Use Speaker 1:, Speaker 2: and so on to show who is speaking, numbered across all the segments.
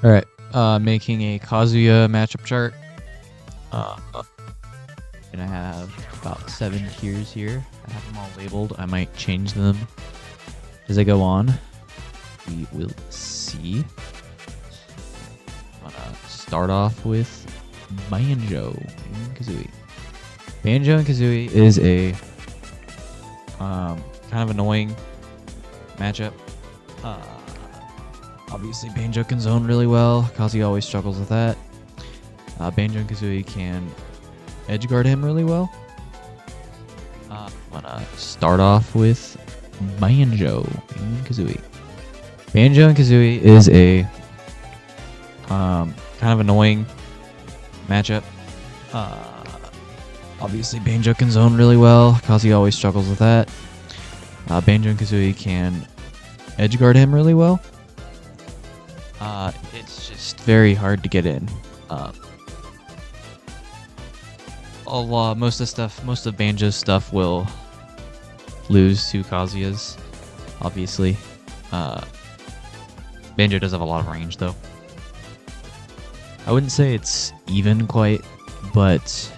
Speaker 1: All right, making a Kazuya matchup chart. Gonna have about 7 tiers here. I have them all labeled. I might change them as I go on. We will see. I'm gonna start off with Banjo and Kazooie. Banjo and Kazooie is a kind of annoying matchup. Obviously, Banjo can zone really well. Kazuya always struggles with that. Banjo and Kazooie can edge guard him really well. I'm gonna start off with Banjo and Kazooie. Banjo and Kazooie is a kind of annoying matchup. Obviously, Banjo can zone really well. Kazuya always struggles with that. Banjo and Kazooie can edge guard him really well. It's just very hard to get in. Most of Banjo's stuff will lose to Kazuya's, obviously. Banjo does have a lot of range, though. I wouldn't say it's even quite, but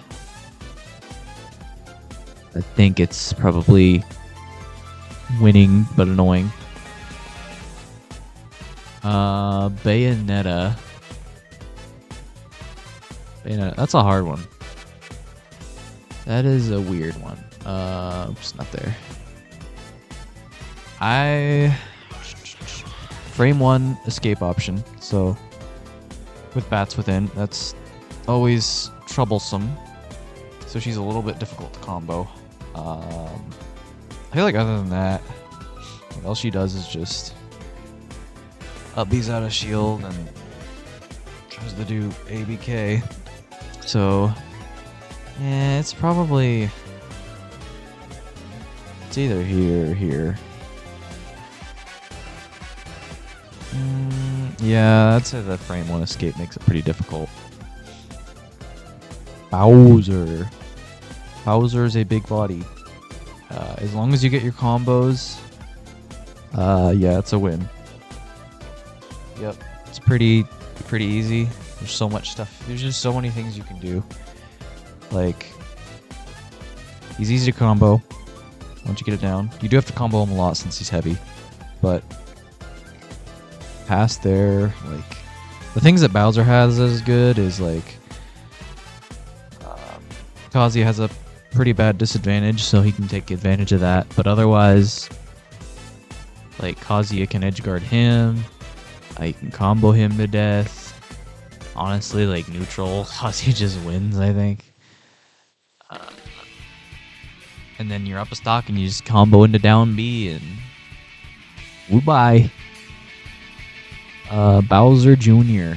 Speaker 1: I think it's probably winning but annoying. Bayonetta. That's a hard one. That is a weird one. Oops, not there. Frame 1 escape option. So with bats within, that's always troublesome. So she's a little bit difficult to combo. I feel like other than that, all she does is just up B's out of shield and tries to do ABK. So yeah, it's probably either here or here. Yeah, I'd say the frame 1 escape makes it pretty difficult. Bowser. Bowser is a big body. As long as you get your combos, yeah, it's a win. Yep, it's pretty easy. There's so much stuff. There's just so many things you can do. Like, he's easy to combo once you get it down. You do have to combo him a lot since he's heavy, but past there, like, the things that Bowser has that is good is like Kazuya has a pretty bad disadvantage, so he can take advantage of that. But otherwise, like, Kazuya can edge guard him. You can combo him to death. Honestly, like, neutral, Kazuya just wins, I think. And then you're up a stock and you just combo into down B and goodbye. Bowser Jr.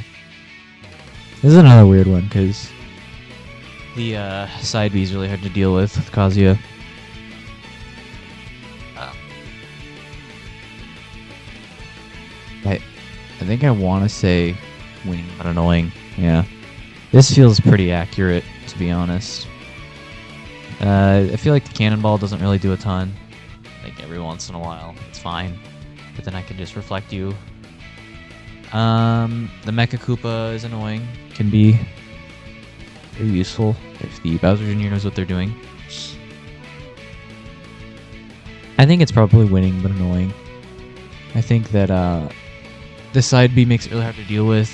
Speaker 1: This is another weird one because the side B is really hard to deal with Kazuya. I think I want to say winning but annoying. Yeah, this feels pretty accurate, to be honest. I feel like the cannonball doesn't really do a ton. Like, every once in a while, it's fine, but then I can just reflect you. The Mecha Koopa is annoying. Can be very useful if the Bowser Jr. knows what they're doing. I think it's probably winning but annoying. I think that this side B makes it really hard to deal with.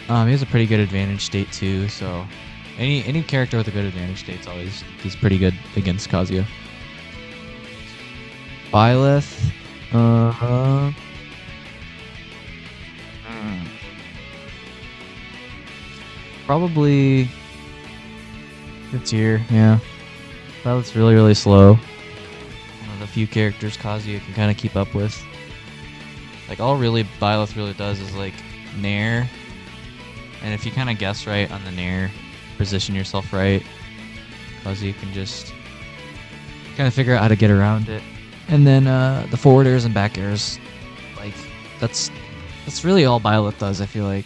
Speaker 1: He has a pretty good advantage state too, so any character with a good advantage state is pretty good against Kazuya. Byleth, probably it's here, yeah. Byleth's really slow. One of the few characters Kazuya can kind of keep up with. Like, all really Byleth really does is like nair, and if you kind of guess right on the nair, position yourself right, Kazuya can just kind of figure out how to get around it. And then the forward airs and back airs, like, that's really all Byleth does. I feel like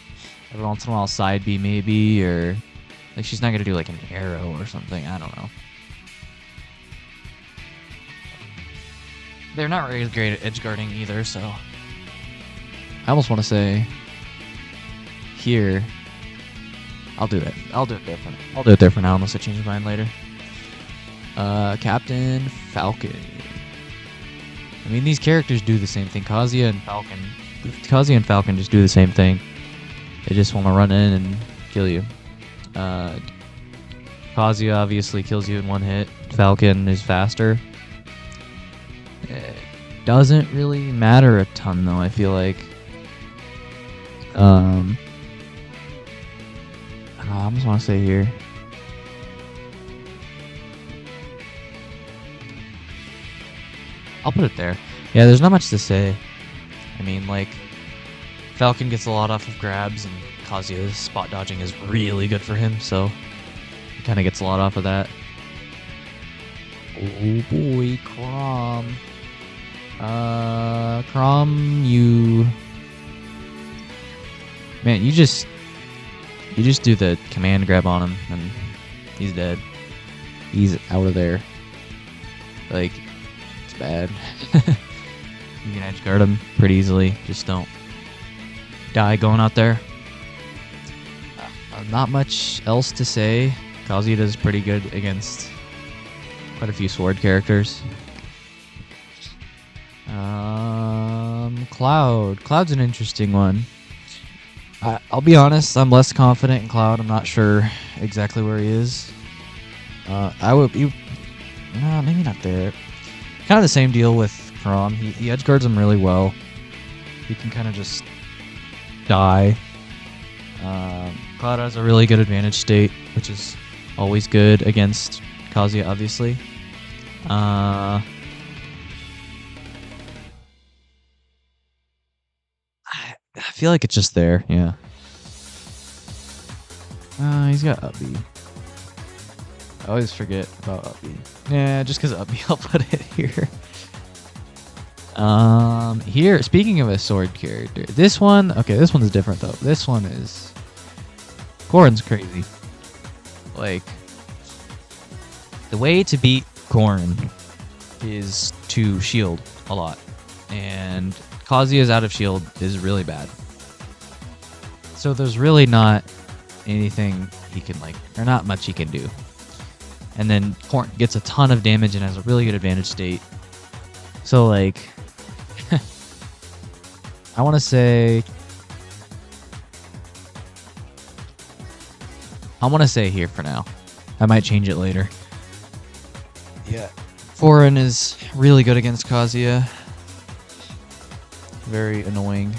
Speaker 1: every once in a while side B maybe, or like she's not gonna do like an arrow or something. I don't know. They're not really great at edge guarding either, so I almost want to say here, I'll do it. I'll do it there for now. I'll do it there for now unless I change my mind later. Captain Falcon. I mean, these characters do the same thing. Kazuya and Falcon just do the same thing. They just want to run in and kill you. Kazuya obviously kills you in one hit. Falcon is faster. It doesn't really matter a ton, though, I feel like. I just want to say here. I'll put it there. Yeah, there's not much to say. I mean, like, Falcon gets a lot off of grabs, and Kazuya's spot dodging is really good for him, so he kind of gets a lot off of that. Oh boy, Crom. Crom, you... Man, you just do the command grab on him, and he's dead. He's out of there. Like, it's bad. You can edge guard him pretty easily. Just don't die going out there. Not much else to say. Kazuya does pretty good against quite a few sword characters. Cloud. Cloud's an interesting one. I'll be honest, I'm less confident in Cloud. I'm not sure exactly where he is. Maybe not there. Kind of the same deal with Crom. He edge guards him really well. He can kind of just die. Cloud has a really good advantage state, which is always good against Kazuya, obviously. I feel like it's just there, yeah. He's got up B. I always forget about up B. Yeah, just because up B, I'll put it here. Here, speaking of a sword character, this one, okay, this one's different though. This one is, Korin's crazy. Like, the way to beat Korin is to shield a lot, and Kazuya's out of shield is really bad. So there's really not anything he can, like, or not much he can do. And then Korin gets a ton of damage and has a really good advantage state. So, like, I want to say here for now. I might change it later. Yeah. Korin is really good against Kazuya. Very annoying.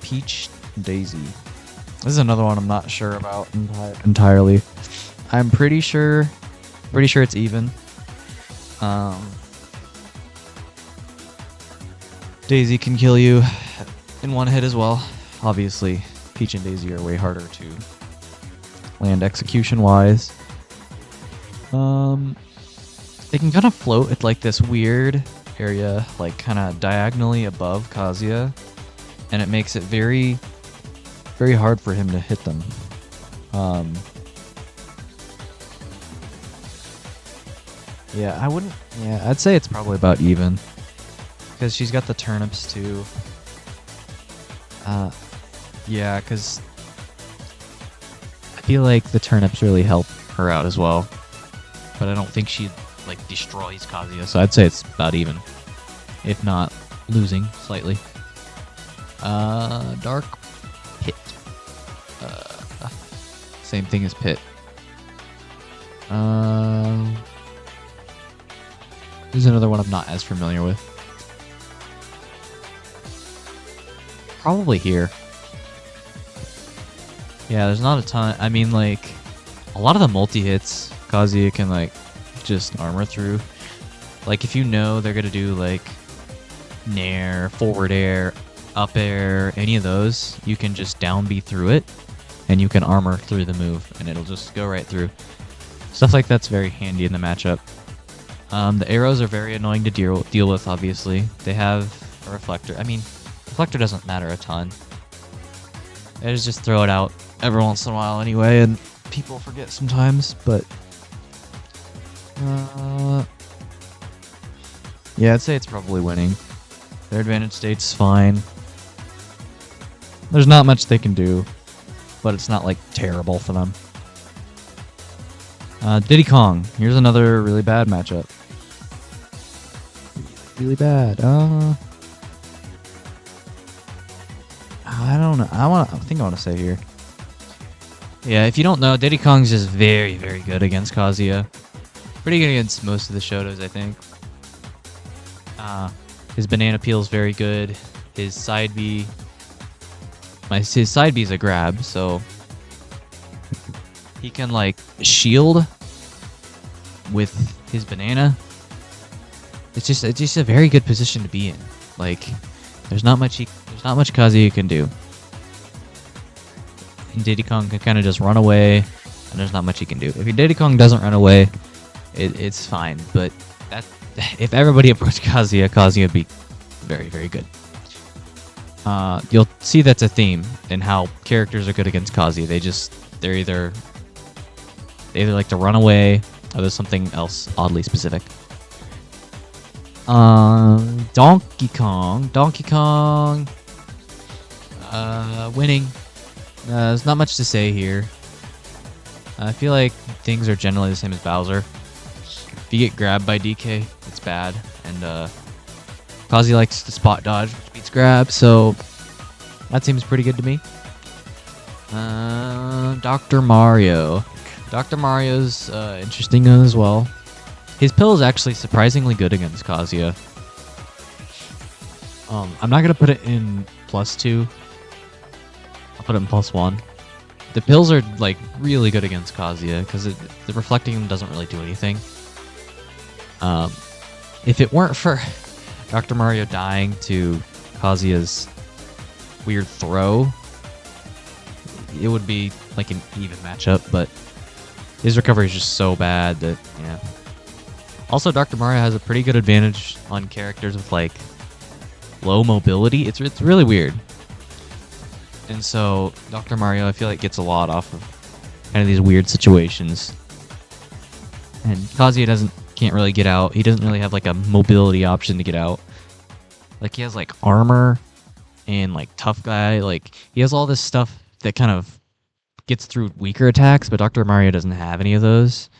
Speaker 1: Peach Daisy. This is another one I'm not sure about entirely. I'm pretty sure it's even. Daisy can kill you in one hit as well. Obviously, Peach and Daisy are way harder to land execution-wise. They can kind of float at like this weird area, like kind of diagonally above Kazuya, and it makes it very, very hard for him to hit them. I'd say it's probably about even. Because she's got the turnips too. Because I feel like the turnips really help her out as well. But I don't think she, like, destroys Kazuya, so I'd say it's about even. If not, losing slightly. Dark Pit. Same thing as Pit. There's another one I'm not as familiar with. Probably here. Yeah, there's not a ton. I mean, like, a lot of the multi-hits Kazuya can, like, just armor through. Like, if you know they're gonna do, like, nair, forward air, up air, any of those, you can just down B through it, and you can armor through the move, and it'll just go right through. Stuff like that's very handy in the matchup. The arrows are very annoying to deal with, obviously. They have a reflector. I mean, reflector doesn't matter a ton. I just throw it out every once in a while anyway, and people forget sometimes, but... yeah, I'd say it's probably winning. Their advantage state's fine. There's not much they can do. but it's not like terrible for them. Diddy Kong. Here's another really bad matchup. Really bad. I don't know. I think I want to say here. Yeah, if you don't know, Diddy Kong's just very, very good against Kazuya. Pretty good against most of the Shotos, I think. His banana peel is very good. His side B. His side B is a grab, so he can like shield with his banana. It's just a very good position to be in. Like, there's not much Kazuya can do. And Diddy Kong can kind of just run away, and there's not much he can do. If your Diddy Kong doesn't run away, it's fine. But if everybody approached Kazuya would be very, very good. You'll see that's a theme in how characters are good against Kazuya. They either like to run away, or there's something else oddly specific. Donkey Kong, winning. There's not much to say here. I feel like things are generally the same as Bowser. If you get grabbed by DK, it's bad, and Kazuya likes to spot dodge, which beats grab, so that seems pretty good to me. Dr. Mario. Dr. Mario's interesting as well. His pill is actually surprisingly good against Kazuya. I'm not going to put it in +2. I'll put it in +1. The pills are like really good against Kazuya because the reflecting them doesn't really do anything. If it weren't for Dr. Mario dying to Kazuya's weird throw, it would be like an even matchup, but his recovery is just so bad that, yeah. Also, Dr. Mario has a pretty good advantage on characters with like low mobility. It's really weird. And so Dr. Mario, I feel like, gets a lot off of kind of these weird situations. And Kazuya can't really get out. He doesn't really have like a mobility option to get out. Like, he has like armor and like tough guy. Like, he has all this stuff that kind of gets through weaker attacks, but Dr. Mario doesn't have any of those.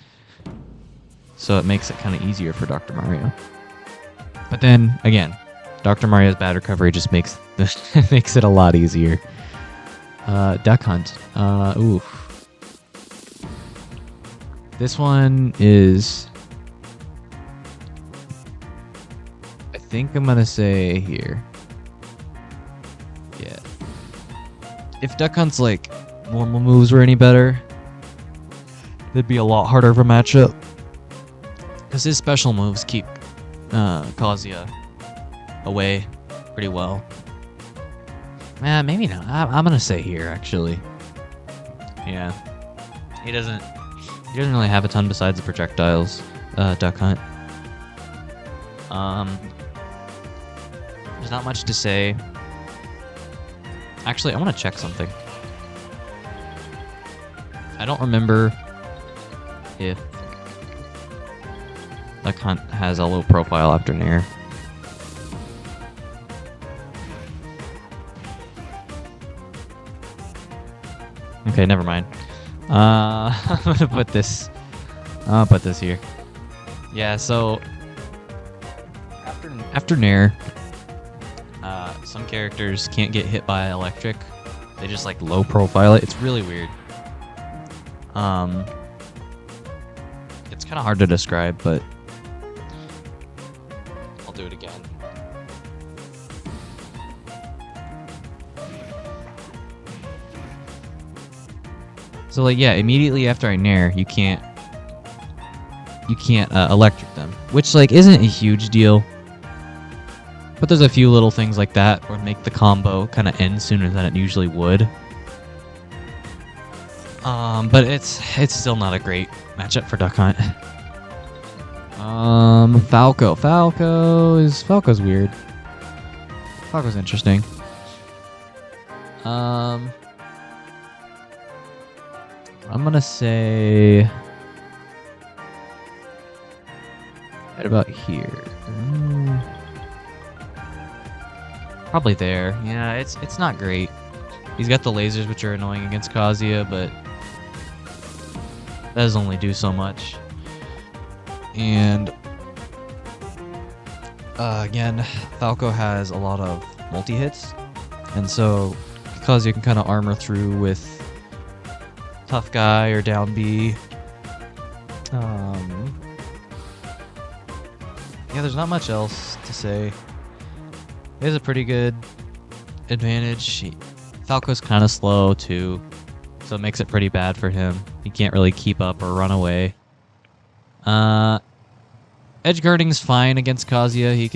Speaker 1: So it makes it kind of easier for Dr. Mario. But then again, Dr. Mario's bad recovery just makes it a lot easier. Duck Hunt. Ooh. This one is, I think I'm gonna say here. Yeah. If Duck Hunt's like normal moves were any better, it'd be a lot harder of a matchup. Because his special moves keep Kazuya away pretty well. Maybe not. I'm gonna say here, actually. Yeah. He doesn't really have a ton besides the projectiles, Duck Hunt. There's not much to say. Actually, I want to check something. I don't remember if Duck Hunt has a low profile after Nair. Okay, never mind. I'm gonna put this. I'll put this here. Yeah, so after Nair, some characters can't get hit by electric. They just like low profile it. It's really weird. It's kind of hard to describe, but I'll do it again. So like, yeah, immediately after I Nair, you can't electric them, which like isn't a huge deal. But there's a few little things like that or make the combo kind of end sooner than it usually would. But it's still not a great matchup for Duck Hunt. Falco's weird. Falco's interesting. I'm gonna say right about here. Probably there. Yeah, it's not great. He's got the lasers, which are annoying against Kazuya, but that does only do so much. And again, Falco has a lot of multi-hits, and so Kazuya can kind of armor through with Tough Guy or Down B. Yeah, there's not much else to say. He has a pretty good advantage. Falco's kind of slow too, so it makes it pretty bad for him. He can't really keep up or run away. Edge guarding's fine against Kazuya. I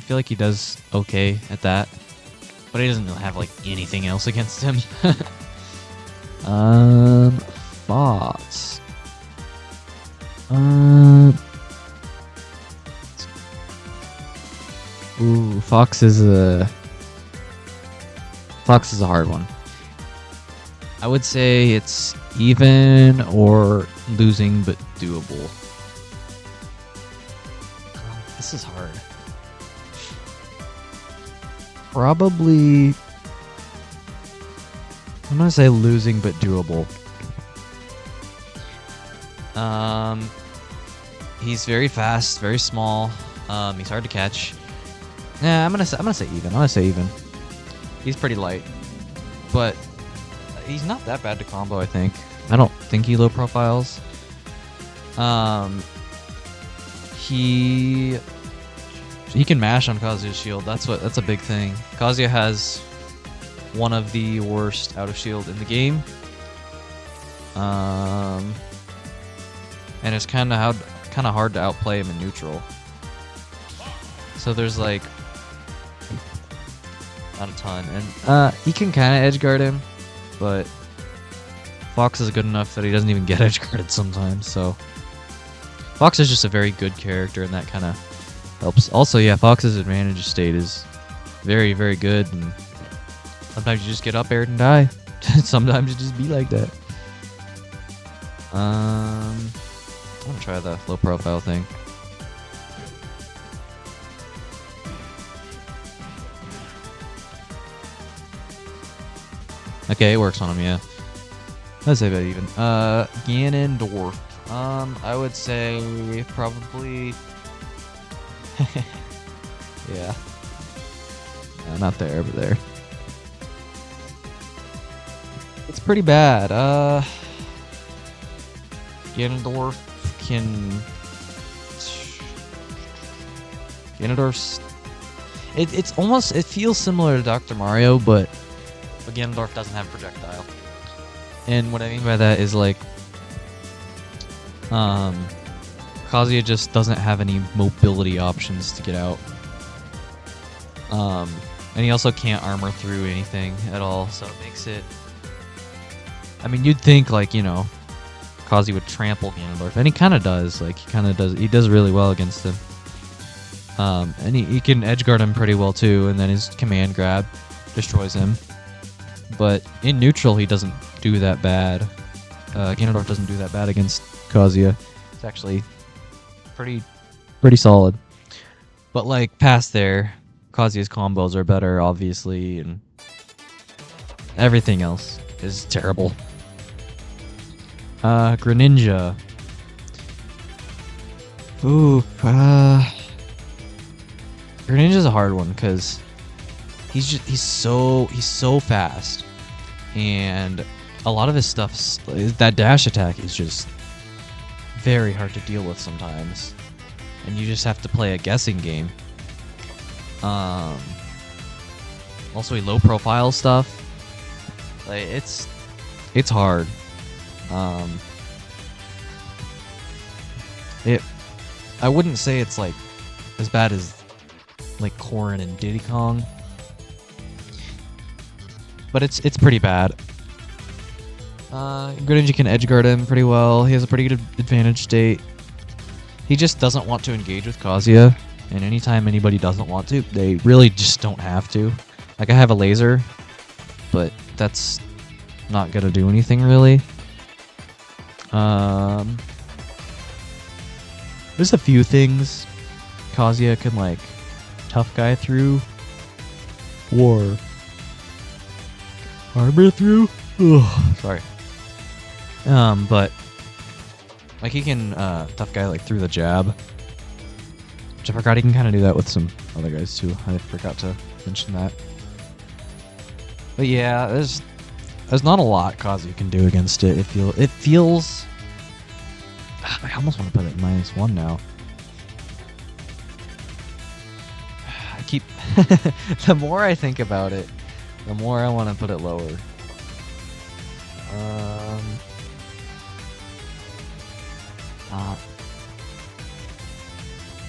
Speaker 1: feel like he does okay at that, but he doesn't really have like anything else against him. Thoughts. Ooh, Fox is a hard one. I would say it's even or losing but doable. This is hard. Probably, I'm gonna say losing but doable. He's very fast, very small. He's hard to catch. Yeah, I'm gonna say even. He's pretty light, but he's not that bad to combo. I think. I don't think he low profiles. He can mash on Kazuya's shield. That's a big thing. Kazuya has one of the worst out of shield in the game. And it's kind of hard to outplay him in neutral. So there's like not a ton, and he can kind of edge guard him, but Fox is good enough that he doesn't even get edge guarded sometimes. So Fox is just a very good character, and that kind of helps. Also, yeah, Fox's advantage state is very, very good, and sometimes you just get up aired and die. Sometimes you just be like that. I'm gonna try the low profile thing. Okay, it works on him, yeah. I'd say about even. Ganondorf. I would say probably. Yeah. Not there, but there. It's pretty bad. Ganondorf Ganondorf's. It feels similar to Dr. Mario, but Ganondorf doesn't have projectile. And what I mean by that is like, Kazuya just doesn't have any mobility options to get out. And he also can't armor through anything at all, so it makes it. I mean, you'd think like, you know, Kazuya would trample Ganondorf, and he kind of does. Like he does really well against him. And he can edge guard him pretty well too, and then his command grab destroys him. But in neutral, he doesn't do that bad. Ganondorf doesn't do that bad against Kazuya. It's actually pretty solid. But like past there, Kazuya's combos are better, obviously, and everything else is terrible. Greninja. Ooh, Greninja's a hard one because he's so fast, and a lot of his stuff, that dash attack is just very hard to deal with sometimes, and you just have to play a guessing game. Also, he low profile stuff. Like it's hard. I wouldn't say it's like as bad as like Corrin and Diddy Kong, but it's pretty bad. Greninja can edge guard him pretty well. He has a pretty good advantage state. He just doesn't want to engage with Kazuya, and anytime anybody doesn't want to, they really just don't have to. Like, I have a laser, but that's not gonna do anything really. There's a few things Kazuya can like tough guy through, or armor through. Ugh, sorry. But like he can tough guy like through the jab. Which I forgot he can kind of do that with some other guys too. I forgot to mention that. But yeah, there's not a lot Kazuya can do against it. It feels. I almost want to put it -1 now. I keep the more I think about it, the more I want to put it lower.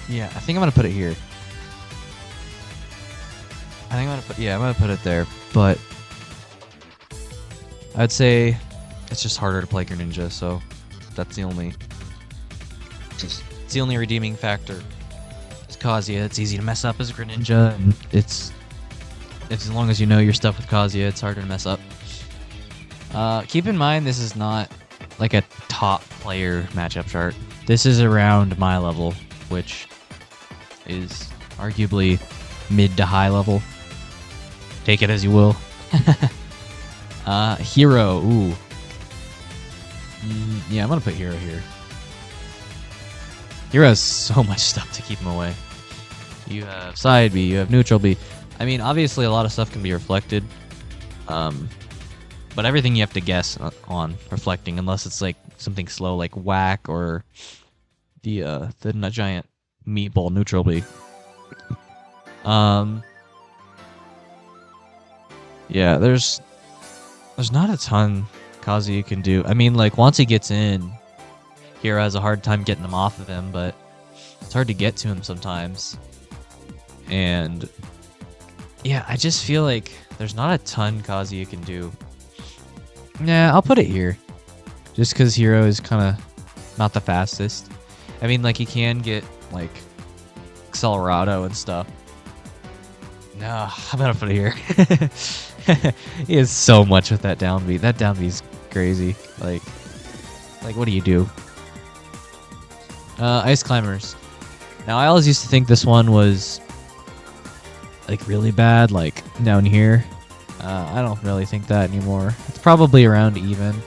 Speaker 1: Yeah, I think I'm gonna put it here. I'm gonna put it there, but I'd say it's just harder to play Greninja, so that's the only redeeming factor. It's Kazuya. It's easy to mess up as a Greninja, and it's as long as you know your stuff with Kazuya, it's harder to mess up. Keep in mind, this is not like a top player matchup chart. This is around my level, which is arguably mid to high level. Take it as you will. Hero. Ooh. Yeah, I'm gonna put Hero here. Hero has so much stuff to keep him away. You have side B, you have neutral B. I mean, obviously a lot of stuff can be reflected. But everything you have to guess on reflecting, unless it's like something slow like whack or the giant meatball neutral B. Yeah, there's not a ton Kazuya can do. I mean, like once he gets in, Hero has a hard time getting him off of him, but it's hard to get to him sometimes. And yeah, I just feel like there's not a ton Kazuya can do. Nah, I'll put it here. Just because Hero is kind of not the fastest. I mean, like, he can get, like, Accelerado and stuff. No, I'm gonna put it here. He has so much with that down B. That down B is crazy. Like, what do you do? Ice Climbers. Now, I always used to think this one was, like, really bad, like, down here. I don't really think that anymore. It's probably around even.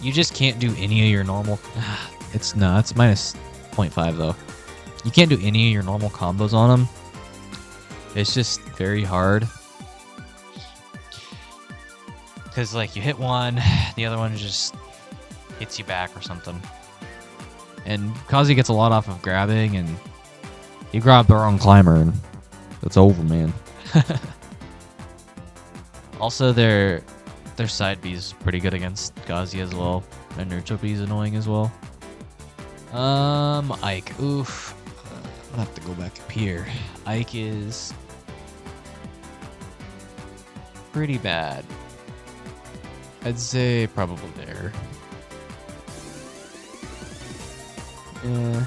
Speaker 1: You just can't do any of your normal... it's minus 0.5 though. You can't do any of your normal combos on him. It's just very hard. Because like you hit one, the other one just hits you back or something. And Kazuya gets a lot off of grabbing, and you grab the wrong climber and it's over, man. Also, their side B is pretty good against Kazuya as well. And neutral B is annoying as well. Ike. Oof. I'll have to go back up here. Ike is pretty bad. I'd say probably there. Yeah.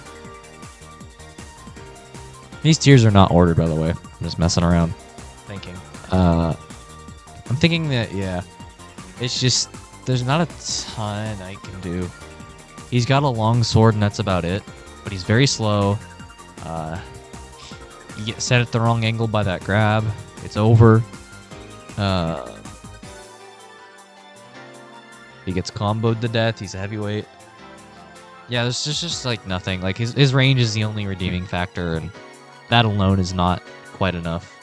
Speaker 1: These tiers are not ordered, by the way. I'm just messing around. Thinking. I'm thinking that, yeah. It's just, there's not a ton I can do. He's got a long sword and that's about it. But he's very slow. You get set at the wrong angle by that grab. It's over. He gets comboed to death. He's a heavyweight. Yeah, there's just like nothing. Like his range is the only redeeming factor, and that alone is not quite enough.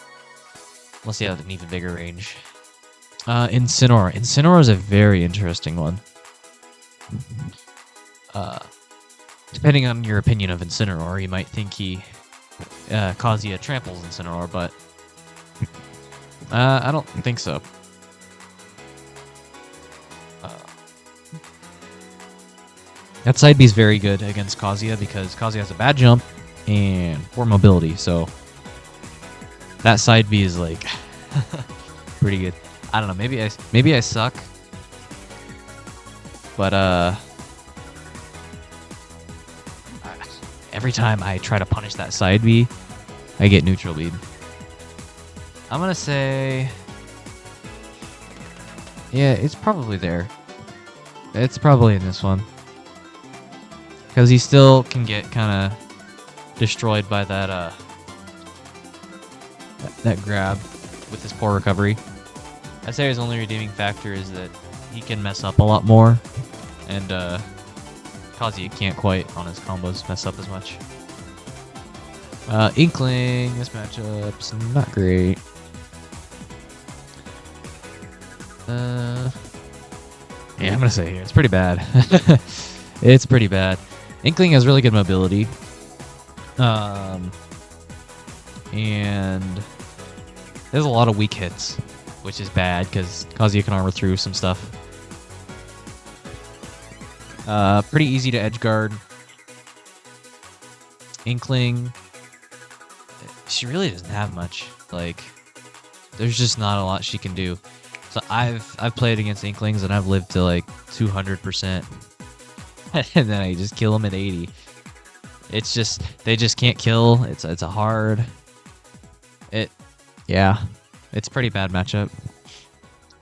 Speaker 1: Unless you have an even bigger range. Incineroar. Incineroar is a very interesting one. Depending on your opinion of Incineroar, you might think Kazuya tramples Incineroar, but I don't think so. That side B is very good against Kazuya because Kazuya has a bad jump and poor mobility, so that side B is like pretty good. I don't know, maybe I suck, but every time I try to punish that side B, I get neutral lead. I'm gonna say, yeah, it's probably there. It's probably in this one. Because he still can get kind of destroyed by that that grab with his poor recovery. I'd say his only redeeming factor is that he can mess up a lot more, and Kazuya can't quite on his combos mess up as much. Inkling, this matchup's not great. Yeah, I'm gonna say here, it's pretty bad. It's pretty bad. Inkling has really good mobility. And there's a lot of weak hits, which is bad because Kazuya can armor through some stuff. Pretty easy to edge guard. Inkling, she really doesn't have much. Like, there's just not a lot she can do. So I've played against Inklings and I've lived to like 200%, and then I just kill them at 80. It's just they just can't kill. It's a hard. It's a pretty bad matchup.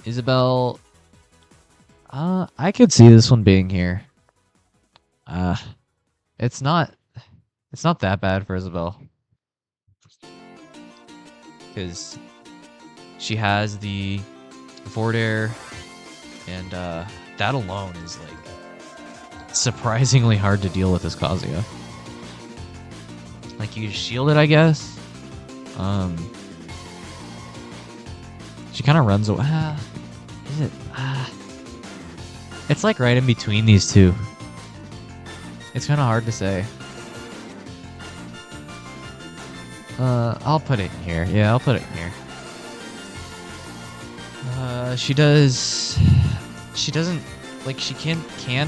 Speaker 1: Isabel, I could see this one being here. It's not that bad for Isabel, because she has the forward air, and that alone is like surprisingly hard to deal with as Kazuya. Like, you shield it, I guess. She kind of runs away. Is it? It's like right in between these two. It's kind of hard to say. I'll put it in here. Yeah, I'll put it in here. She doesn't, like, she can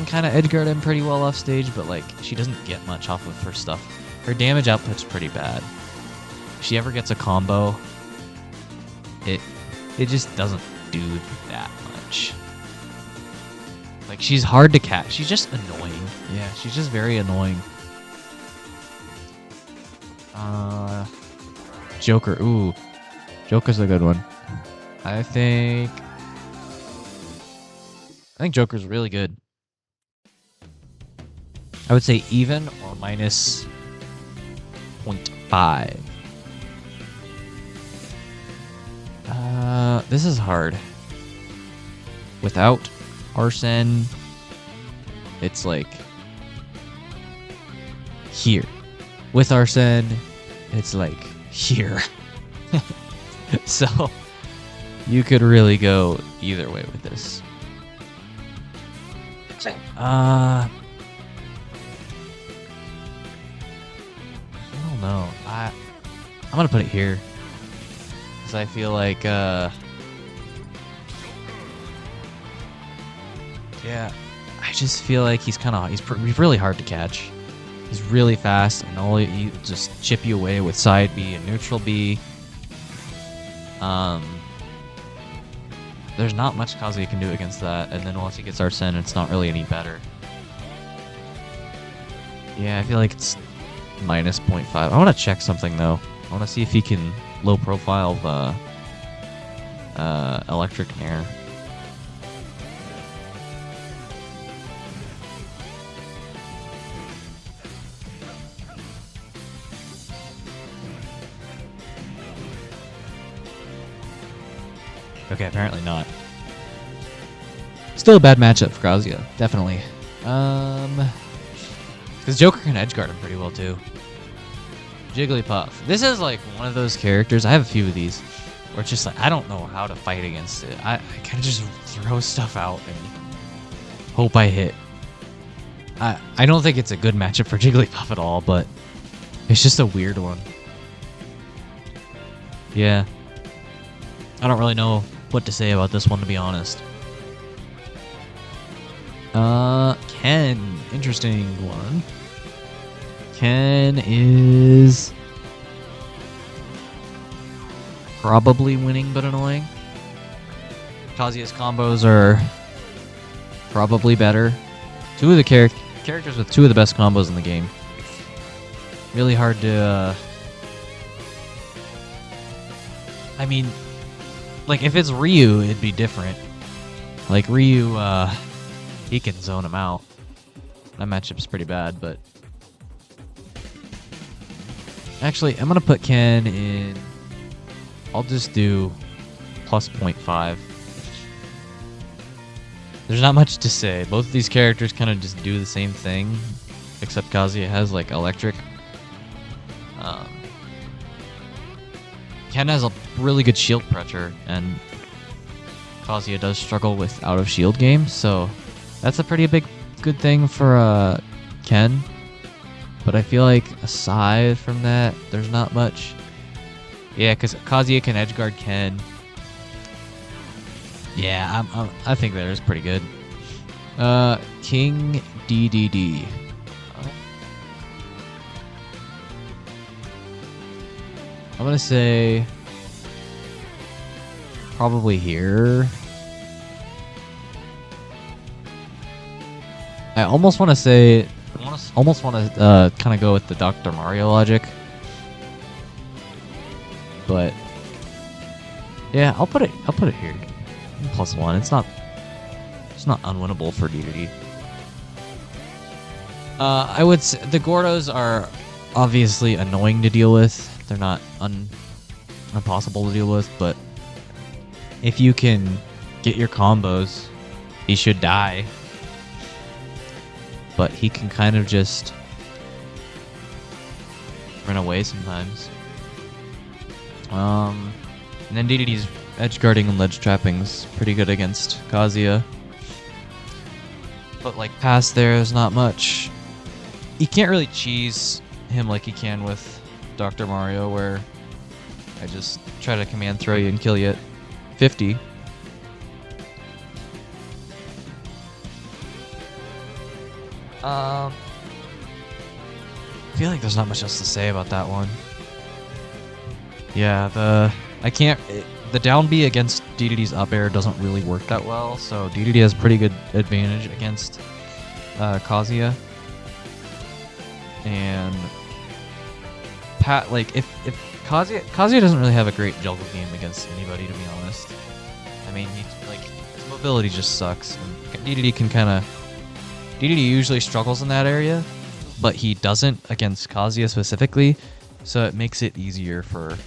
Speaker 1: kind of edge guard him pretty well off stage, but like she doesn't get much off of her stuff. Her damage output's pretty bad. If she ever gets a combo, it just doesn't do that much. Like, she's hard to catch. She's just annoying. Yeah, she's just very annoying. Joker. Ooh, Joker's a good one. I think Joker's really good. I would say even or minus 0.5. This is hard. Without Arsene, it's like here. With Arsene, it's like here. So you could really go either way with this. I don't know. I'm gonna put it here, because I feel like yeah, I just feel like he's really hard to catch. He's really fast, and he just chip you away with side B and neutral B. There's not much Kazuya can do against that, and then once he gets Arsene, it's not really any better. Yeah, I feel like it's minus 0.5. I want to check something, though. I want to see if he can low profile the electric air. Okay, apparently not. Still a bad matchup for Kazuya, definitely. Because Joker can edgeguard him pretty well too. Jigglypuff. This is like one of those characters. I have a few of these where it's just like I don't know how to fight against it. I kind of just throw stuff out and hope I hit. I don't think it's a good matchup for Jigglypuff at all, but it's just a weird one. Yeah. I don't really know what to say about this one, to be honest. Ken. Interesting one. Ken is probably winning, but annoying. Kazuya's combos are probably better. Two of the characters with two of the best combos in the game. Really hard to... I mean... Like, if it's Ryu, it'd be different. Like, Ryu, he can zone him out. That matchup's pretty bad, but... Actually, I'm gonna put Ken in... I'll just do plus 0.5. there's not much to say. Both of these characters kind of just do the same thing, except Kazuya has like electric. Ken has a really good shield pressure, and Kazuya does struggle with out of shield games, so that's a pretty good thing for Ken. But I feel like aside from that, there's not much. Yeah, because Kazuya can edgeguard Ken. Yeah, I think that is pretty good. King DDD. I'm gonna say probably here. I almost want to say, almost want to kind of go with the Dr. Mario logic, but yeah, I'll put it here. +1. It's not unwinnable for DDD. I would say the Gordos are obviously annoying to deal with. They're not impossible to deal with, but if you can get your combos, he should die. But he can kind of just run away sometimes. And then DDD's edge guarding and ledge trapping's pretty good against Kazuya. But like past there's not much. You can't really cheese him like you can with Dr. Mario, where I just try to command throw you and kill you at 50. I feel like there's not much else to say about that one. Yeah, the down B against DDD's up air doesn't really work that well, so DDD has pretty good advantage against Kazuya. And like if Kazuya doesn't really have a great juggle game against anybody, to be honest. I mean, his mobility just sucks. And DDD usually struggles in that area, but he doesn't against Kazuya specifically, so it makes it easier for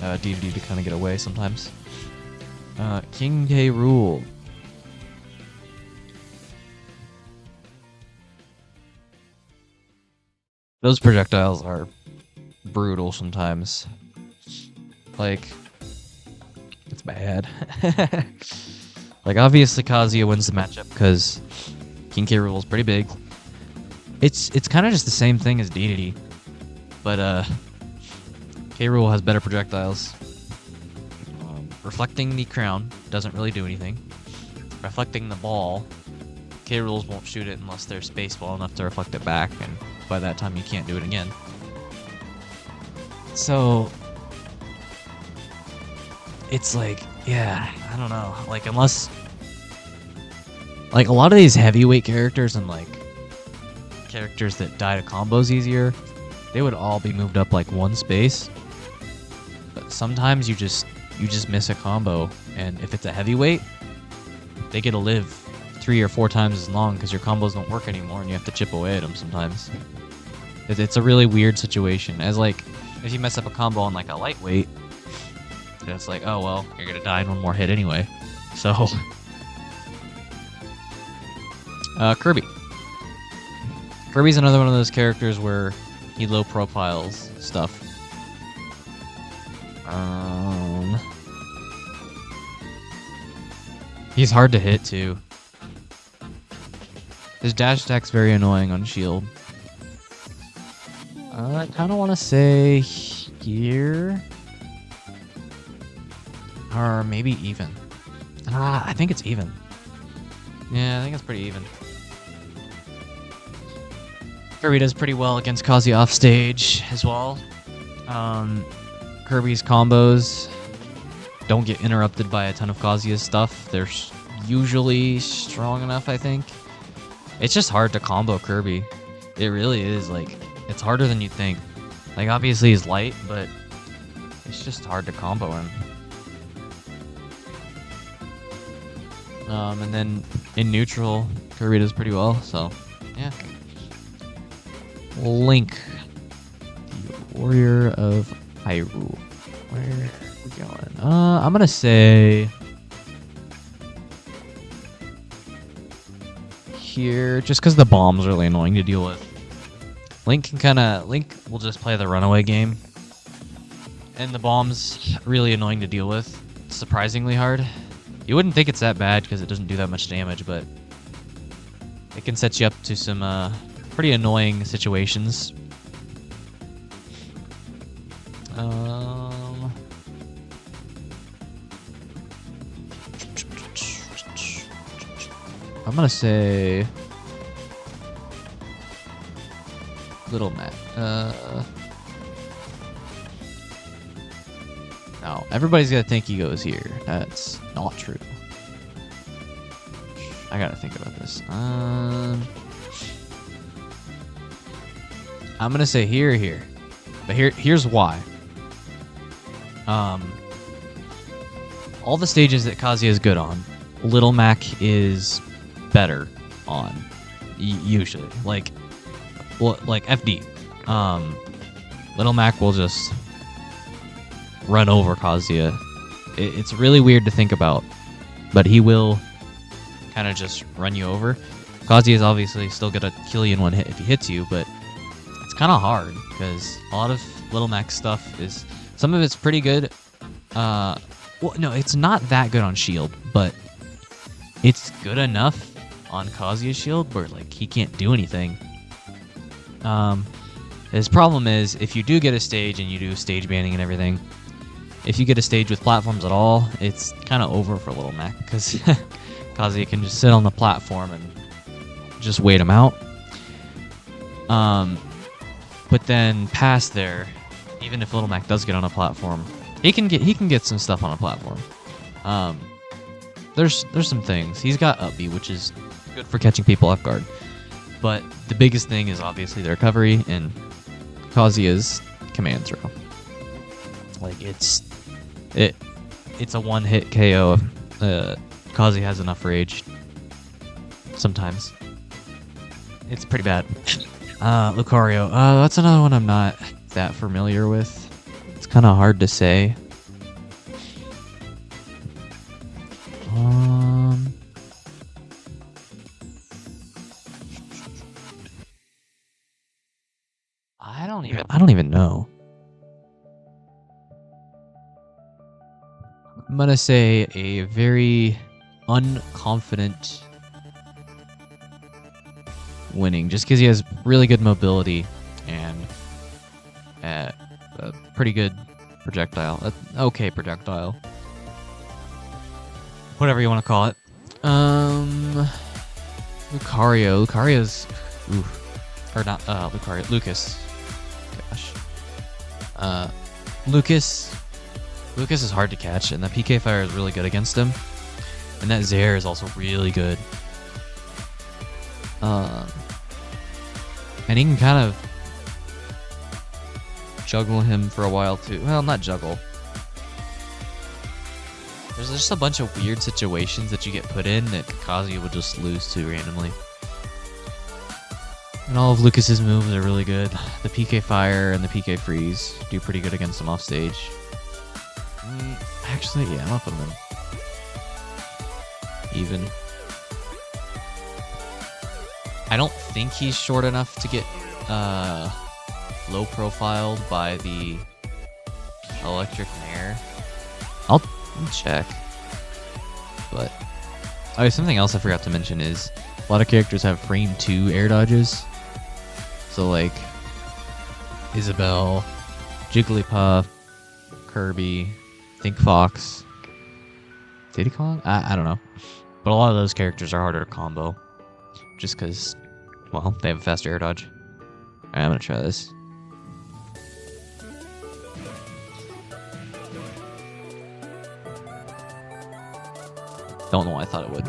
Speaker 1: DDD to kind of get away sometimes. King K. Rool. Those projectiles are brutal sometimes. Like, it's bad. Like, obviously Kazuya wins the matchup because King K. Rool is pretty big. It's kind of just the same thing as DDD, but K. Rool has better projectiles. Reflecting the crown doesn't really do anything. Reflecting the ball, K. Rools won't shoot it unless there's space ball enough to reflect it back, and by that time you can't do it again. So it's like, yeah, I don't know. Like, unless, like, a lot of these heavyweight characters and like characters that die to combos easier, they would all be moved up like one space. But sometimes you just miss a combo, and if it's a heavyweight, they get to live 3 or 4 times as long because your combos don't work anymore, and you have to chip away at them sometimes. It's a really weird situation. As like, if you mess up a combo on like a lightweight, then it's like, oh well, you're gonna die in one more hit anyway. So, Kirby. Kirby's another one of those characters where he low profiles stuff. He's hard to hit too. His dash attack's very annoying on shield. I kind of want to say here, or maybe even. I think it's even. Yeah, I think it's pretty even. Kirby does pretty well against Kazuya off stage as well. Kirby's combos don't get interrupted by a ton of Kazuya's stuff. They're usually strong enough, I think. It's just hard to combo Kirby. It really is. Like, it's harder than you think. Like, obviously he's light, but it's just hard to combo him. And then in neutral, Kirby does pretty well, so yeah. Link, the Warrior of Hyrule. Where are we going? I'm gonna say here, just because the bomb's really annoying to deal with. Link will just play the runaway game, and the bomb's really annoying to deal with. It's surprisingly hard. You wouldn't think it's that bad because it doesn't do that much damage, but it can set you up to some pretty annoying situations. I'm gonna say Little Mac. No, everybody's gonna think he goes here. That's not true. I gotta think about this. I'm gonna say here, but here's why. All the stages that Kazuya is good on, Little Mac is better on. Usually, like FD. Little Mac will just run over Kazuya. It's really weird to think about, but he will kind of just run you over. Kazuya is obviously still gonna kill you in one hit if he hits you, but it's kind of hard because a lot of Little Mac's stuff is, some of it's pretty good. Well, no, it's not that good on shield, but it's good enough on Kazuya's shield where like he can't do anything. His problem is if you do get a stage and you do stage banning and everything, if you get a stage with platforms at all, it's kind of over for Little Mac because Kazuya can just sit on the platform and just wait him out. But then past there, even if Little Mac does get on a platform, he can get some stuff on a platform. There's some things. He's got up B, which is good for catching people off guard. But the biggest thing is obviously the recovery and Kazuya's command throw. Like it's a one-hit KO if Kazuya has enough rage. Sometimes. It's pretty bad. Lucario. That's another one I'm not that familiar with. It's kind of hard to say. I don't even know. I'm gonna say a very unconfident winning, just because he has really good mobility and a pretty good projectile. Okay projectile. Whatever you want to call it. Lucario. Lucario's... Oof. Or not, Lucario. Lucas. Gosh. Lucas is hard to catch, and the PK Fire is really good against him. And that Zaire is also really good. And he can kind of juggle him for a while too. Well, not juggle. There's just a bunch of weird situations that you get put in that Kazuya would just lose to randomly. And all of Lucas's moves are really good. The PK Fire and the PK Freeze do pretty good against him off stage. Actually, yeah, I'm gonna put him in even. I don't think he's short enough to get low profiled by the Electric Nair. I'll check. But something else I forgot to mention is a lot of characters have frame 2 air dodges. So like Isabelle, Jigglypuff, Kirby, Think Fox, Diddy Kong? I don't know. But a lot of those characters are harder to combo. Just because, well, they have a faster air dodge. Alright, I'm gonna try this. Don't know why I thought it would.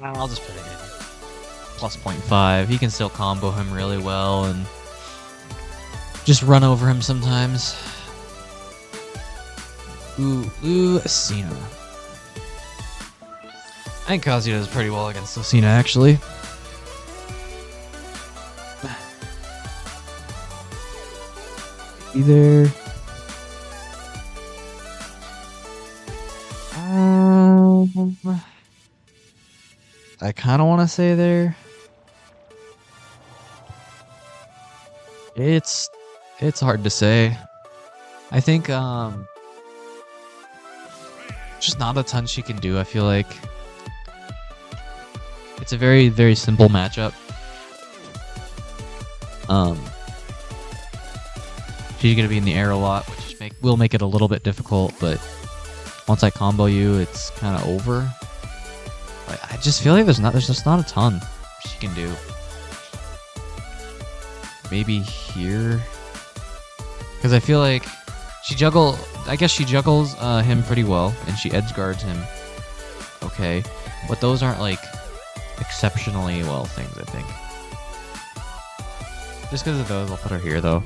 Speaker 1: I'll just put it in. Plus 0.5. He can still combo him really well and just run over him sometimes. Lucina. I think Kazuya does pretty well against Lucina, actually. Either. I kind of want to say there. It's hard to say. I think just not a ton she can do. I feel like it's a very, very simple matchup. She's gonna be in the air a lot, which will make it a little bit difficult. But once I combo you, it's kind of over. Like, I just feel like there's just not a ton she can do. Maybe here, because I feel like I guess she juggles him pretty well, and she edge guards him. Okay, but those aren't like exceptionally well things. I think just because of those, I'll put her here though.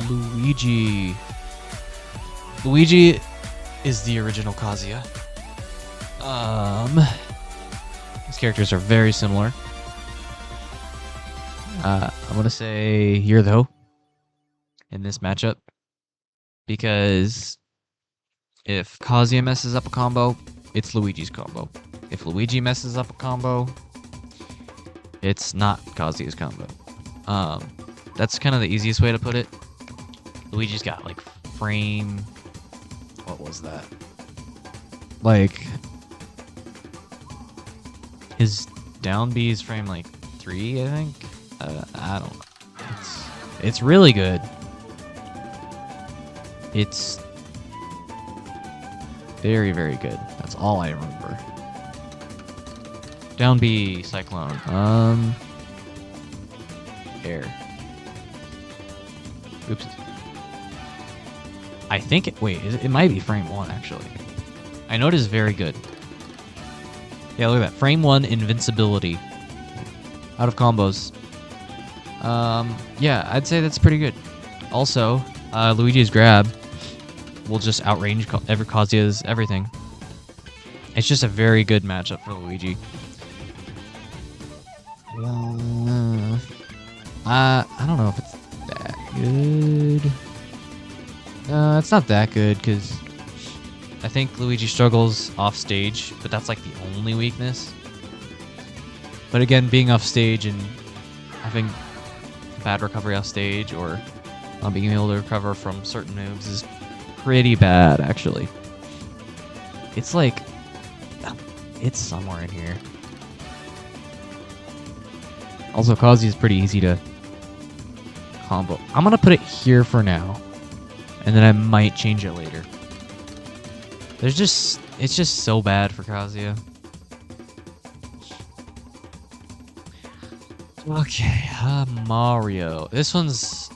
Speaker 1: Luigi. Luigi is the original Kazuya. These characters are very similar. I'm gonna say here though in this matchup, because if Kazuya messes up a combo, it's Luigi's combo. If Luigi messes up a combo, it's not Kazuya's combo. That's kind of the easiest way to put it. Luigi's got like frame. What was that? Like his down B is frame like 3, I think. I don't know. It's really good. It's very, very good. That's all I remember. Down B, Cyclone. Air. Oops. I think it might be frame 1 actually. I know it is very good. Yeah, look at that. Frame 1 invincibility. Out of combos. Yeah, I'd say that's pretty good. Also, Luigi's grab will just outrange Kazuya's everything. It's just a very good matchup for Luigi. I don't know if it's that good. It's not that good because I think Luigi struggles off stage, but that's like the only weakness. But again, being off stage and having bad recovery off stage or not being able to recover from certain moves is pretty bad, actually. It's like, it's somewhere in here. Also, Kazuya is pretty easy to combo. I'm gonna put it here for now, and then I might change it later. It's just so bad for Kazuya. Okay, Mario. This one's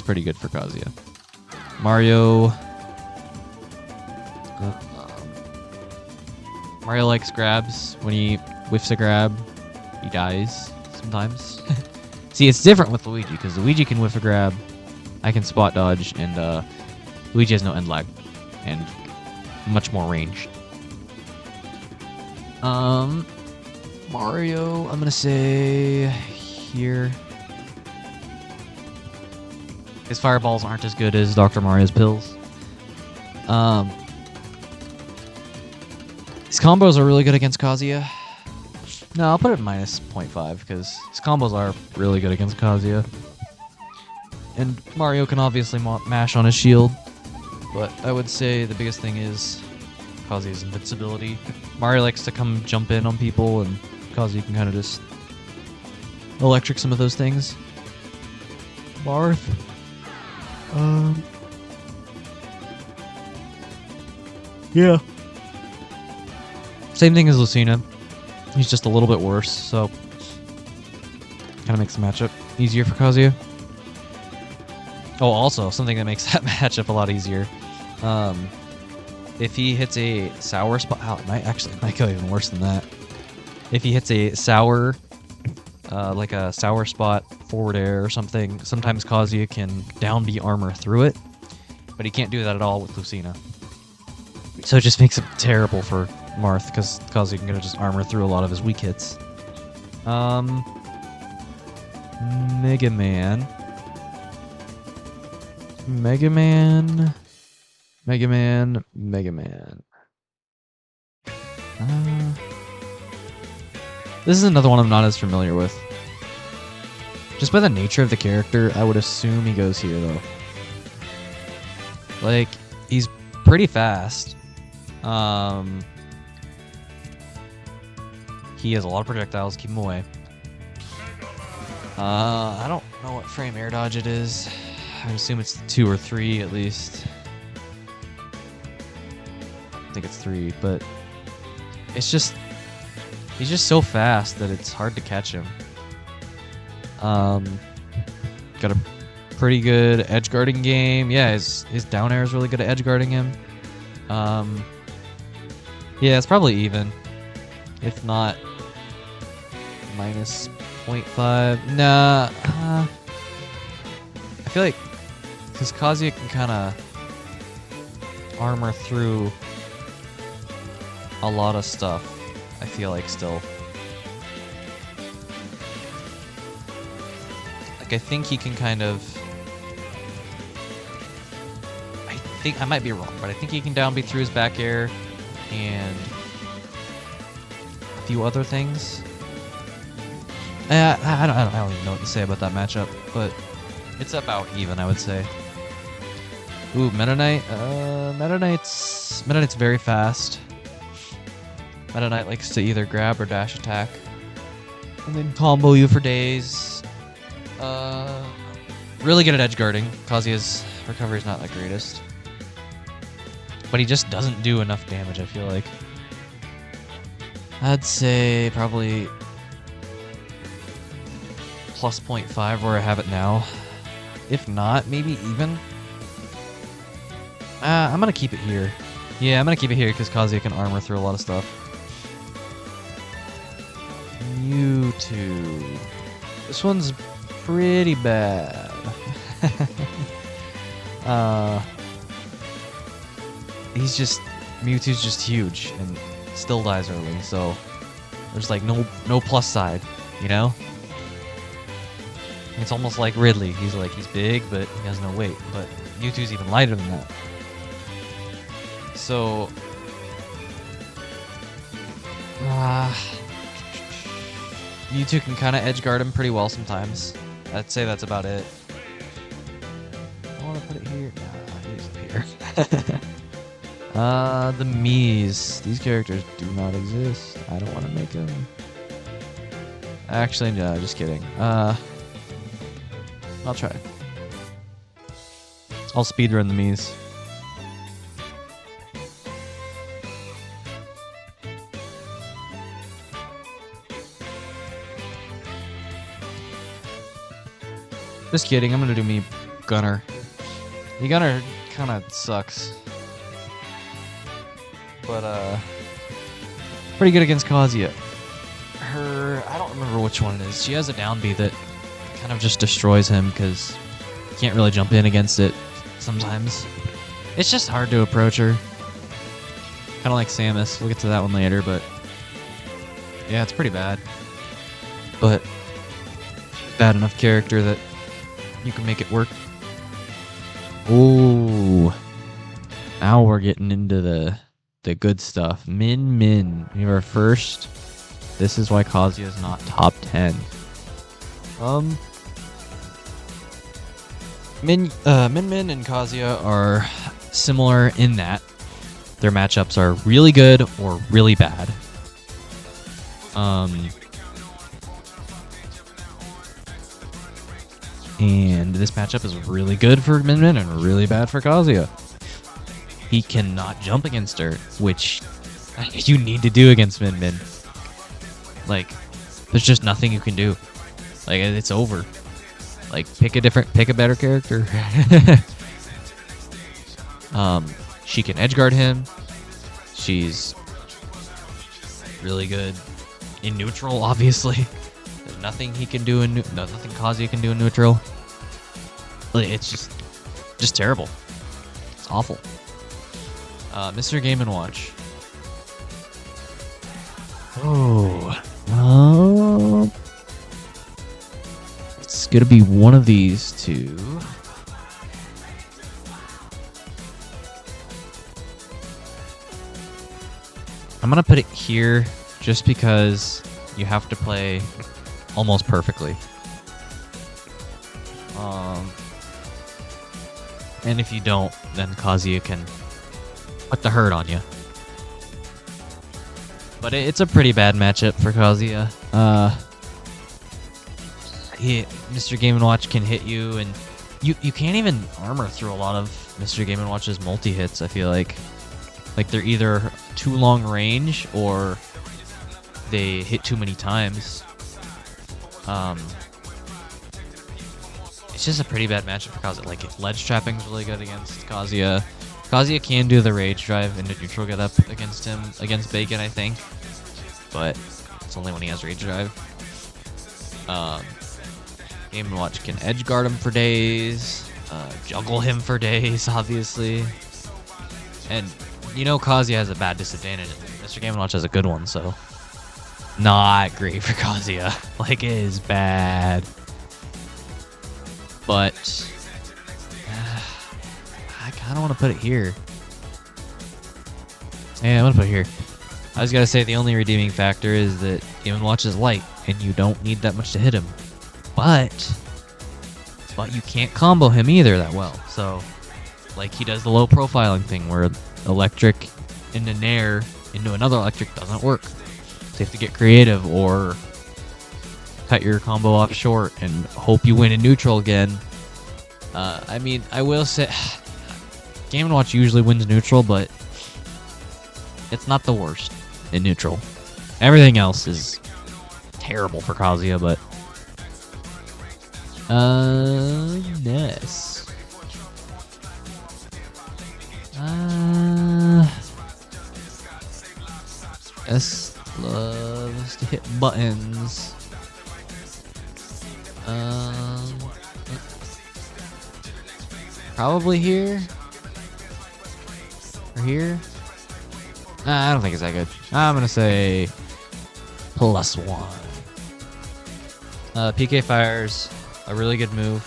Speaker 1: pretty good for Kazuya. Mario. Mario likes grabs. When he whiffs a grab, he dies sometimes. See, it's different with Luigi because Luigi can whiff a grab. I can spot dodge, and Luigi has no end lag and much more range. Mario, I'm gonna say here. His fireballs aren't as good as Dr. Mario's pills. His combos are really good against Kazuya. No, I'll put it minus 0.5 because his combos are really good against Kazuya. And Mario can obviously mash on his shield, but I would say the biggest thing is Kazuya's invincibility. Mario likes to come jump in on people, and Kazuya can kind of just electric some of those things. Marth. Yeah. Same thing as Lucina. He's just a little bit worse, so kind of makes the matchup easier for Kazuya. Oh, also, something that makes that matchup a lot easier. If he hits a sour spot... Oh, it might go even worse than that. If he hits a sour... like a sour spot forward air or something, sometimes Kazuya can down B armor through it, but he can't do that at all with Lucina. So it just makes it terrible for Marth, because Kazuya can just armor through a lot of his weak hits. Mega Man Mega Man, Mega Man. This is another one I'm not as familiar with. Just by the nature of the character, I would assume he goes here, though. Like, he's pretty fast. He has a lot of projectiles, keep him away. I don't know what frame air dodge it is. I assume it's 2 or 3 at least. I think it's 3, but it's just... He's just so fast that it's hard to catch him. Got a pretty good edge guarding game. Yeah, his down air is really good at edge guarding him. Yeah, it's probably even. If not, minus 0.5. Nah. I feel like because Kazuya can kind of armor through a lot of stuff. I feel like still. Like I think he can kind of. I think I might be wrong, but I think he can down B through his back air and a few other things. I don't even know what to say about that matchup, but it's about even, I would say. Ooh, Meta Knight. Meta Knight's very fast. Meta Knight likes to either grab or dash attack, and then combo you for days. Really good at edge guarding. Kazuya's recovery is not the greatest, but he just doesn't do enough damage, I feel like. I'd say probably plus 0.5 where I have it now. If not, maybe even. I'm gonna keep it here. Yeah, I'm gonna keep it here because Kazuya can armor through a lot of stuff. Mewtwo. This one's pretty bad. Mewtwo's just huge and still dies early, so there's like no plus side, you know? It's almost like Ridley. He's big, but he has no weight. But Mewtwo's even lighter than that. So, Mewtwo can kind of edge guard him pretty well sometimes. I'd say that's about it. I want to put it here. Nah, he's up here. The Miis. These characters do not exist. I don't want to make them. Actually, no, just kidding. I'll try. I'll speedrun the Miis. Just kidding, I'm gonna do me Gunner. Me Gunner kinda sucks. But pretty good against Kazuya. I don't remember which one it is. She has a down B that kind of just destroys him because you can't really jump in against it sometimes. It's just hard to approach her. Kinda like Samus. We'll get to that one later, but yeah, it's pretty bad. But bad enough character that you can make it work. Ooh. Now we're getting into the good stuff. Min. We have our first. This is why Kazuya is not top 10. Min and Kazuya are similar in that their matchups are really good or really bad. And this matchup is really good for Min and really bad for Kazuya. He cannot jump against her, which you need to do against Min. Like, there's just nothing you can do. Like, it's over. Like, pick a better character. She can edge guard him. She's really good in neutral, obviously. There's nothing he can do nothing Kazuya can do in neutral. It's just terrible. It's awful. Mr. Game & Watch. It's gonna be one of these two. I'm gonna put it here just because you have to play almost perfectly. And if you don't, then Kazuya can put the hurt on you. But it's a pretty bad matchup for Kazuya. Mr. Game & Watch can hit you, and you can't even armor through a lot of Mr. Game & Watch's multi-hits, I feel like. Like, they're either too long range, or they hit too many times. It's just a pretty bad matchup for Kazuya. Like, ledge trapping's really good against Kazuya. Kazuya can do the rage drive into neutral get up against him, against Bacon, I think. But it's only when he has rage drive. Game & Watch can edge guard him for days, juggle him for days, obviously. And you know Kazuya has a bad disadvantage, and Mr. Game & Watch has a good one, so not great for Kazuya. Like, it is bad. But I kind of want to put it here. Yeah, I'm going to put it here. I was going to say the only redeeming factor is that Game & Watch is light, and you don't need that much to hit him. But you can't combo him either that well. So, like, he does the low profiling thing where electric into nair into another electric doesn't work. So you have to get creative or cut your combo off short and hope you win in neutral again. I mean, I will say Game & Watch usually wins neutral, but it's not the worst in neutral. Everything else is terrible for Kazuya, but yes. S loves to hit buttons. Probably here. Or here. I don't think it's that good. I'm gonna say +1. PK Fire's a really good move.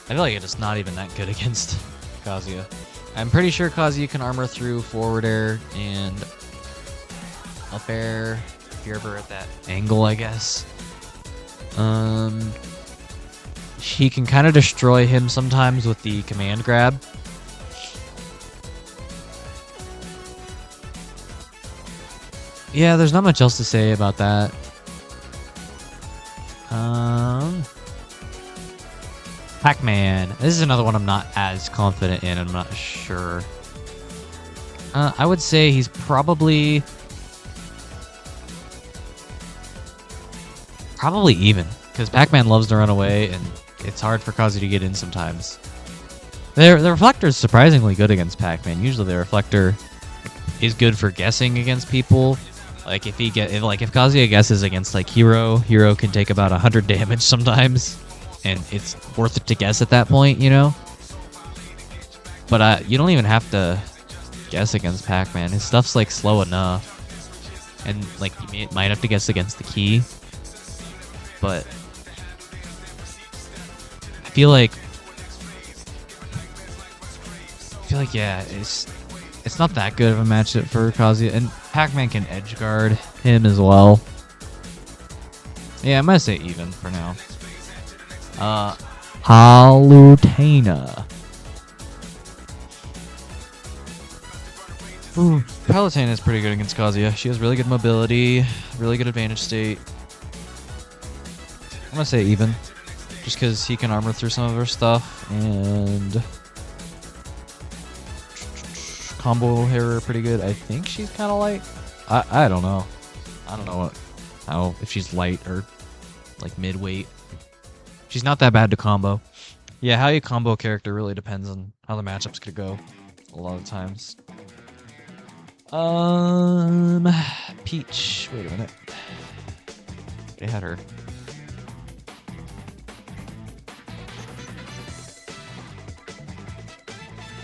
Speaker 1: I feel like it's not even that good against Kazuya. I'm pretty sure Kazuya can armor through forward air and up air if you're ever at that angle, I guess. She can kind of destroy him sometimes with the command grab. Yeah, there's not much else to say about that. Pac-Man. This is another one I'm not as confident in. I'm not sure. I would say he's probably even, because Pac-Man loves to run away, and it's hard for Kazuya to get in sometimes. The reflector is surprisingly good against Pac-Man. Usually the reflector is good for guessing against people. Like if Kazuya guesses against like Hero can take about 100 damage sometimes, and it's worth it to guess at that point, you know. But you don't even have to guess against Pac-Man. His stuff's like slow enough, and like you might have to guess against the key. But I feel like yeah, it's not that good of a matchup for Kazuya, and Pac-Man can edge guard him as well. Yeah, I'm gonna say even for now. Palutena. Ooh, Palutena is pretty good against Kazuya. She has really good mobility, really good advantage state. I'm gonna say even, just because he can armor through some of her stuff, and combo her pretty good. I think she's kind of light. I don't know. I don't know if she's light or like mid-weight. She's not that bad to combo. Yeah, how you combo a character really depends on how the matchups could go a lot of times. Peach. Wait a minute. They had her.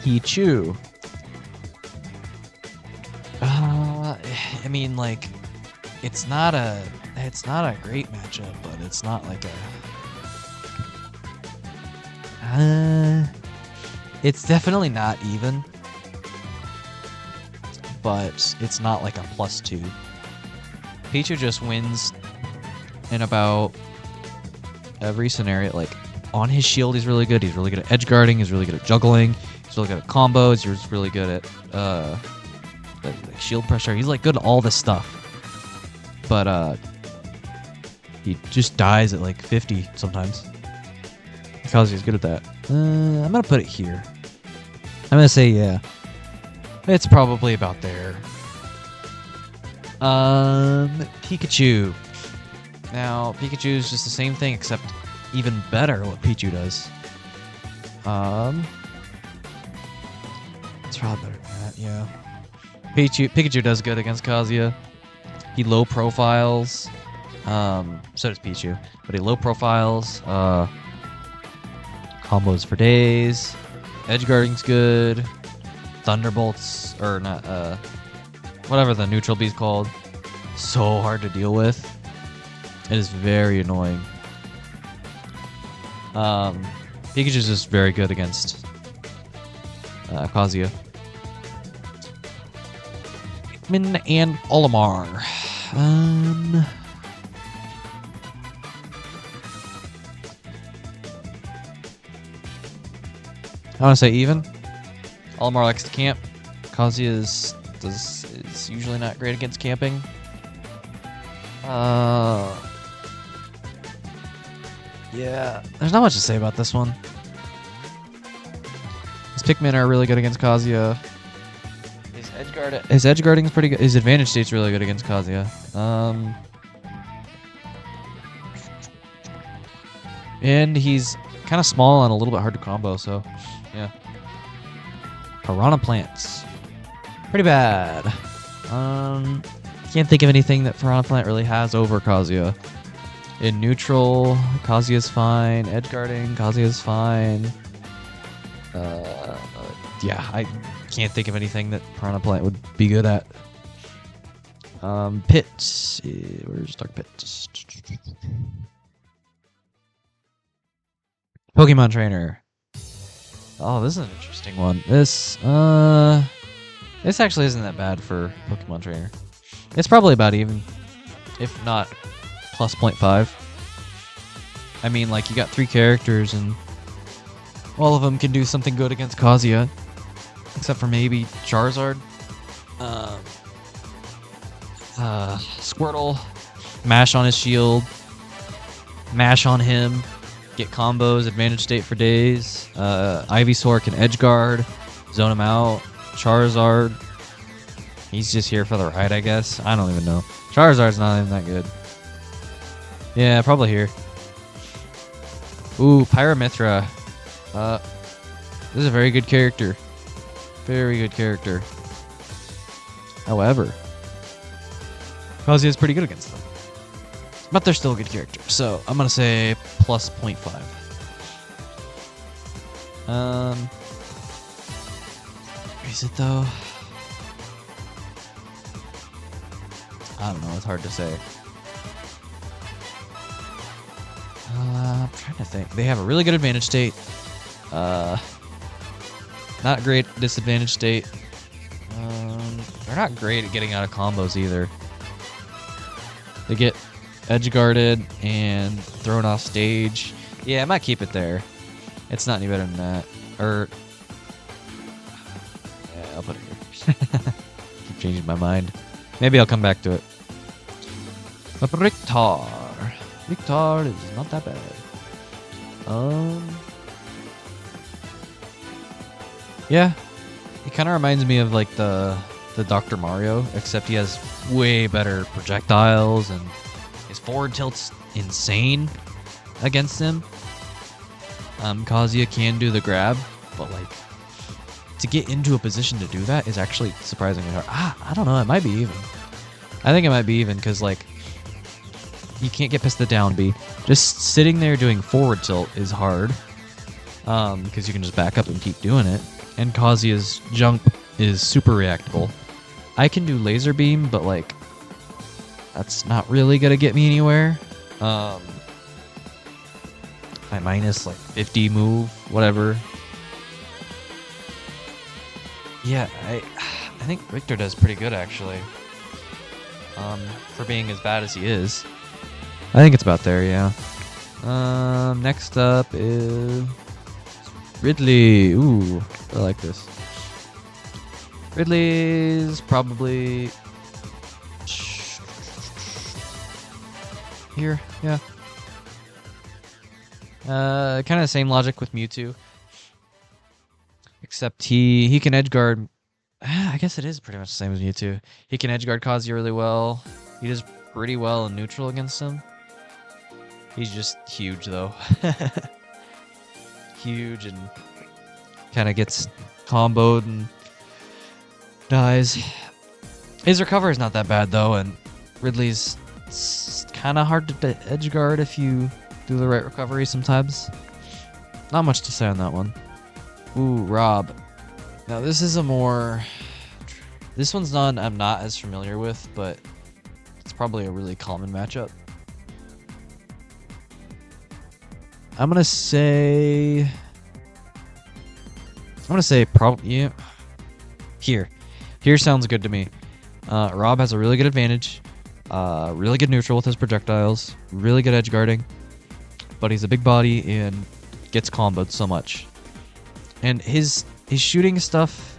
Speaker 1: Pichu. I mean, like, it's not a great matchup, but it's not like it's definitely not even. but it's not like a +2. Pichu just wins in about every scenario. Like, on his shield, he's really good. He's really good at edge guarding. He's really good at juggling. He's really good at combos. He's really good at like shield pressure. He's like good at all this stuff. But he just dies at like 50 sometimes. Kazuya's good at that. I'm gonna put it here. I'm gonna say yeah. It's probably about there. Pikachu. Now, Pikachu is just the same thing, except even better what Pichu does. It's probably better than that, yeah. Pikachu does good against Kazuya. He low profiles. So does Pichu. But he low profiles. Combos for days. Edge guarding's good. Thunderbolts, or not, whatever the neutral bee's called. So hard to deal with. It is very annoying. Pikachu's just very good against Kazuya. Min and Olimar. I want to say even. Olimar likes to camp. Kazuya is usually not great against camping. Yeah, there's not much to say about this one. His Pikmin are really good against Kazuya. His edge guarding is pretty good. His advantage state's really good against Kazuya. And he's kind of small and a little bit hard to combo, so yeah. Piranha Plants. Pretty bad. Can't think of anything that Piranha Plant really has over Kazuya. In neutral, Kazuya's fine. Edge guarding, Kazuya's fine. Yeah, I can't think of anything that Piranha Plant would be good at. Pit. Where's Dark Pit? Pokemon Trainer. Oh, this is an interesting one. This actually isn't that bad for Pokemon Trainer. It's probably about even, if not plus 0.5. I mean, like, you got 3 characters, and all of them can do something good against Kazuya, except for maybe Charizard. Squirtle. Mash on his shield. Mash on him. Get combos, advantage state for days. Ivysaur can edge guard, zone him out. Charizard, he's just here for the ride, I guess. I don't even know. Charizard's not even that good. Yeah, probably here. Ooh, Pyramithra. This is a very good character. Very good character. However, Kazuya's pretty good against them. But they're still a good character, so I'm gonna say plus 0.5. Is it though? I don't know, it's hard to say. I'm trying to think. They have a really good advantage state. Not great disadvantage state. They're not great at getting out of combos either. They get edge guarded and thrown off stage. Yeah, I might keep it there. It's not any better than that. Or yeah, I'll put it here. Keep changing my mind. Maybe I'll come back to it. But Rictar is not that bad. Yeah, he kind of reminds me of like the Dr. Mario, except he has way better projectiles and his forward tilt's insane against him. Kazuya can do the grab, but like to get into a position to do that is actually surprisingly hard. I don't know, it might be even. I think it might be even because like you can't get past the down B. Just sitting there doing forward tilt is hard because you can just back up and keep doing it. And Kazuya's jump is super reactable. I can do laser beam, but like that's not really gonna get me anywhere. My minus like 50 move, whatever. Yeah, I think Richter does pretty good actually. For being as bad as he is. I think it's about there, yeah. Next up is Ridley. Ooh, I like this. Ridley's probably here, yeah. Kind of the same logic with Mewtwo, except he can edge guard. I guess it is pretty much the same as Mewtwo. He can edge guard Kazuya really well. He does pretty well in neutral against him. He's just huge though. Huge and kind of gets comboed and dies. His recovery is not that bad though, and Ridley's kind of hard to edge guard if you do the right recovery sometimes. Not much to say on that one. Ooh, Rob. Now this is a more... This one's none I'm not as familiar with, but it's probably a really common matchup. I'm gonna say probably, yeah. Here sounds good to me. Rob has a really good advantage. Really good neutral with his projectiles. Really good edge guarding. But he's a big body and gets comboed so much. And his shooting stuff...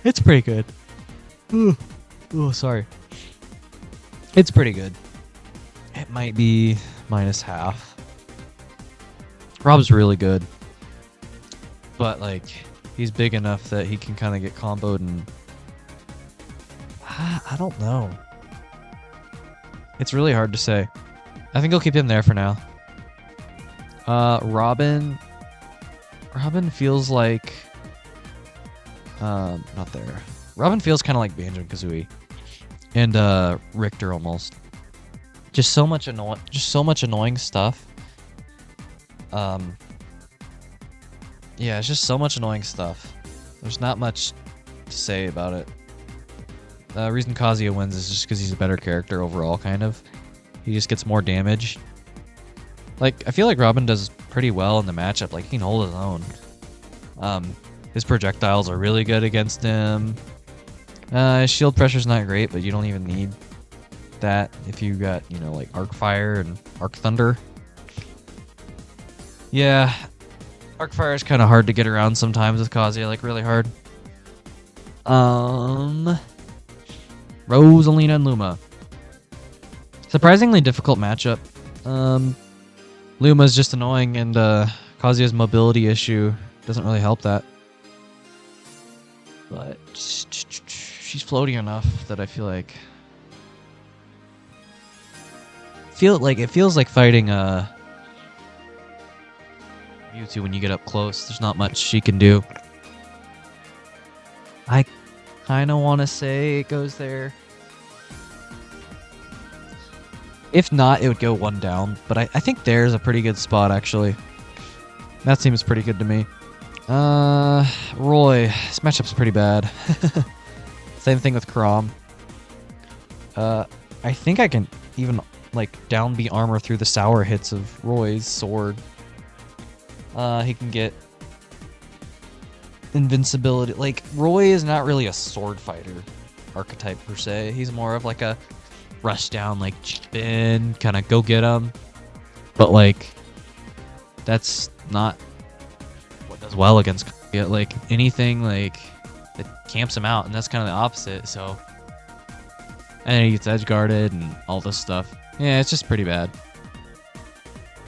Speaker 1: it's pretty good. Ooh, sorry. It's pretty good. It might be -half. Rob's really good. But, like, he's big enough that he can kind of get comboed and... I don't know. It's really hard to say. I think I'll keep him there for now. Robin feels like... not there. Robin feels kind of like Banjo-Kazooie. And, Richter almost. Just so much annoying stuff. Yeah, it's just so much annoying stuff. There's not much to say about it. The reason Kazuya wins is just because he's a better character overall, kind of. He just gets more damage. Like, I feel like Robin does pretty well in the matchup. Like, he can hold his own. His projectiles are really good against him. His shield pressure's not great, but you don't even need that if you got, you know, like Arc Fire and Arc Thunder. Yeah, Arc Fire is kind of hard to get around sometimes with Kazuya, like really hard. Rosalina and Luma. Surprisingly difficult matchup. Luma's just annoying, and Kazuya's mobility issue doesn't really help that. But she's floaty enough that I feel like it feels like fighting Mewtwo when you get up close. There's not much she can do. I kind of want to say it goes there. If not, it would go one down. But I think there's a pretty good spot, actually. That seems pretty good to me. Roy. This matchup's pretty bad. Same thing with Chrom. I think I can even, like, down B armor through the sour hits of Roy's sword. He can get invincibility. Like, Roy is not really a sword fighter archetype per se. He's more of like a rush down, like spin, kind of go get him. But like, that's not what does well against Kazuya. Like anything like that camps him out, and that's kind of the opposite. So, and then he gets edge guarded and all this stuff. Yeah, it's just pretty bad.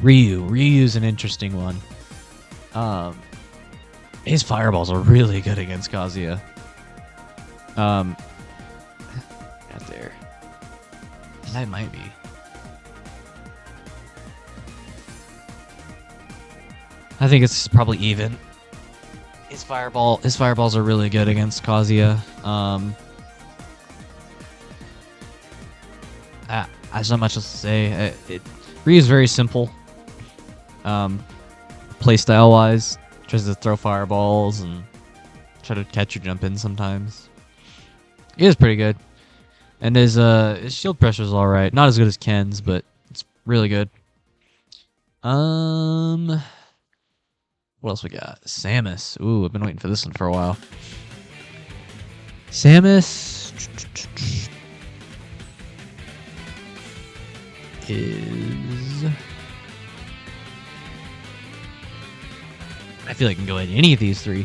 Speaker 1: Ryu's an interesting one. His fireballs are really good against Kazuya. Not there. That might be. I think it's probably even. His fireballs are really good against Kazuya. There's not much else to say. Ryu's very simple. Playstyle wise, tries to throw fireballs and try to catch your jump in sometimes. He is pretty good. And his shield pressure is alright. Not as good as Ken's, but it's really good. What What else we got? Samus. Ooh, I've been waiting for this one for a while. Samus is... I feel like I can go at any of these three.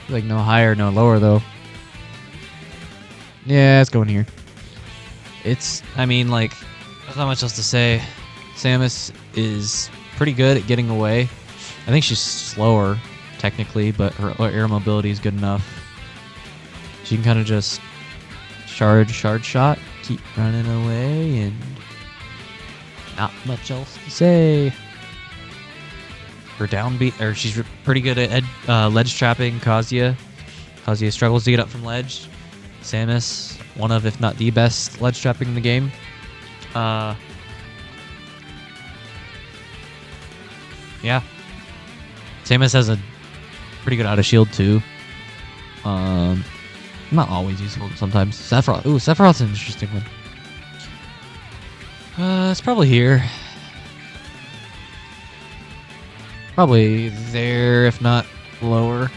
Speaker 1: Like no higher, no lower though. Yeah, it's going here. It's, I mean, like, there's not much else to say. Samus is pretty good at getting away. I think she's slower, technically, but her air mobility is good enough. She can kind of just charge shot, keep running away, and not much else to say. Her downbeat, or she's pretty good at ledge trapping Kazuya. Kazuya struggles to get up from ledge. Samus, one of, if not the best ledge trapping in the game. Yeah. Samus has a pretty good out of shield too. Not always useful, sometimes. Sephiroth. Ooh, Sephiroth's an interesting one. It's probably here. Probably there, if not lower.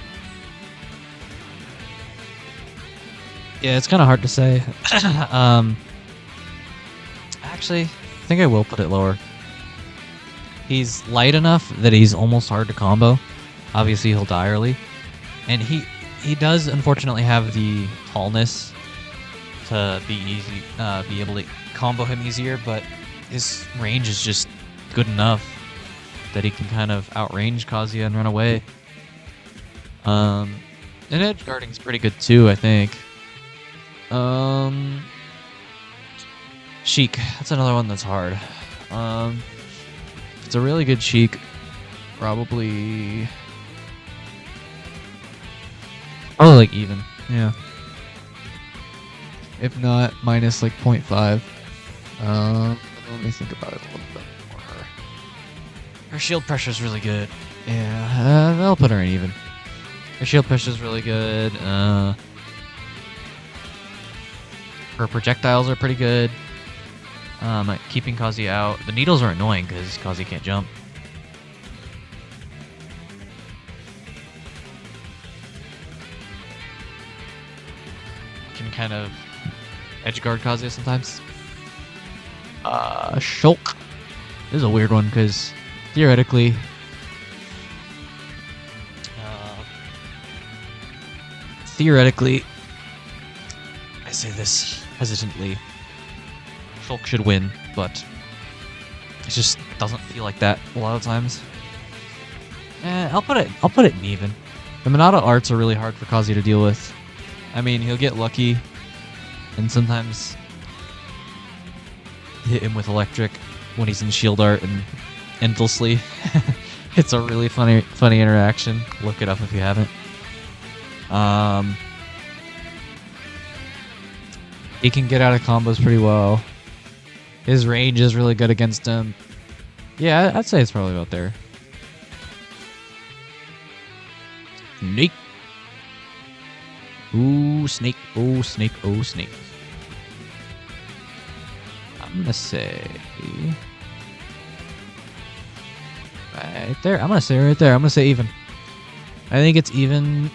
Speaker 1: Yeah, it's kind of hard to say. Actually, I think I will put it lower. He's light enough that he's almost hard to combo. Obviously, he'll die early. And he does, unfortunately, have the tallness to be easy, be able to combo him easier, but his range is just good enough that he can kind of outrange Kazuya and run away. And edge guarding's pretty good too, I think. Sheik, that's another one that's hard. It's a really good Sheik. Probably like even, yeah. If not, minus like 0.5. Let me think about it a little bit more. Her shield pressure is really good. Yeah, I'll put her in even. Her shield pressure is really good. Her projectiles are pretty good. Keeping Kazuya out. The needles are annoying because Kazuya can't jump. Can kind of edge guard Kazuya sometimes. Shulk. This is a weird one because theoretically, I say this hesitantly, Shulk should win, but it just doesn't feel like that a lot of times. I'll put it in even. The Monado arts are really hard for Kazuya to deal with. I mean, he'll get lucky, and sometimes hit him with electric when he's in shield art and endlessly. It's a really funny interaction. Look it up if you haven't. He can get out of combos pretty well. His range is really good against him. Yeah, I'd say it's probably about there. Snake. Ooh, snake. Oh, snake. Oh, snake. I'm gonna say right there. I'm gonna say right there. I'm gonna say even. I think it's even.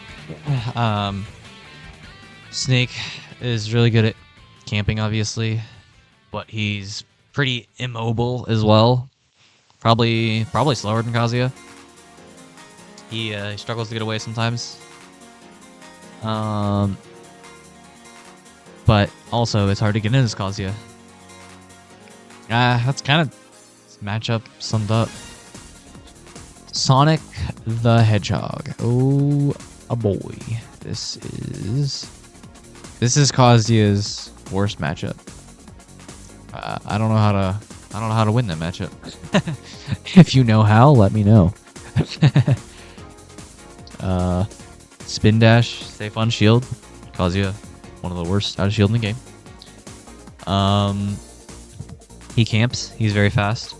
Speaker 1: Snake is really good at camping, obviously, but he's pretty immobile as well. Probably slower than Kazuya. He struggles to get away sometimes. But also it's hard to get in as Kazuya. That's kind of matchup summed up. Sonic the Hedgehog. Oh, a boy. This is Kazuya's worst matchup. I don't know how to win that matchup. If you know how, let me know. Spin dash, safe on shield. Kazuya, one of the worst out of shield in the game. He camps. He's very fast.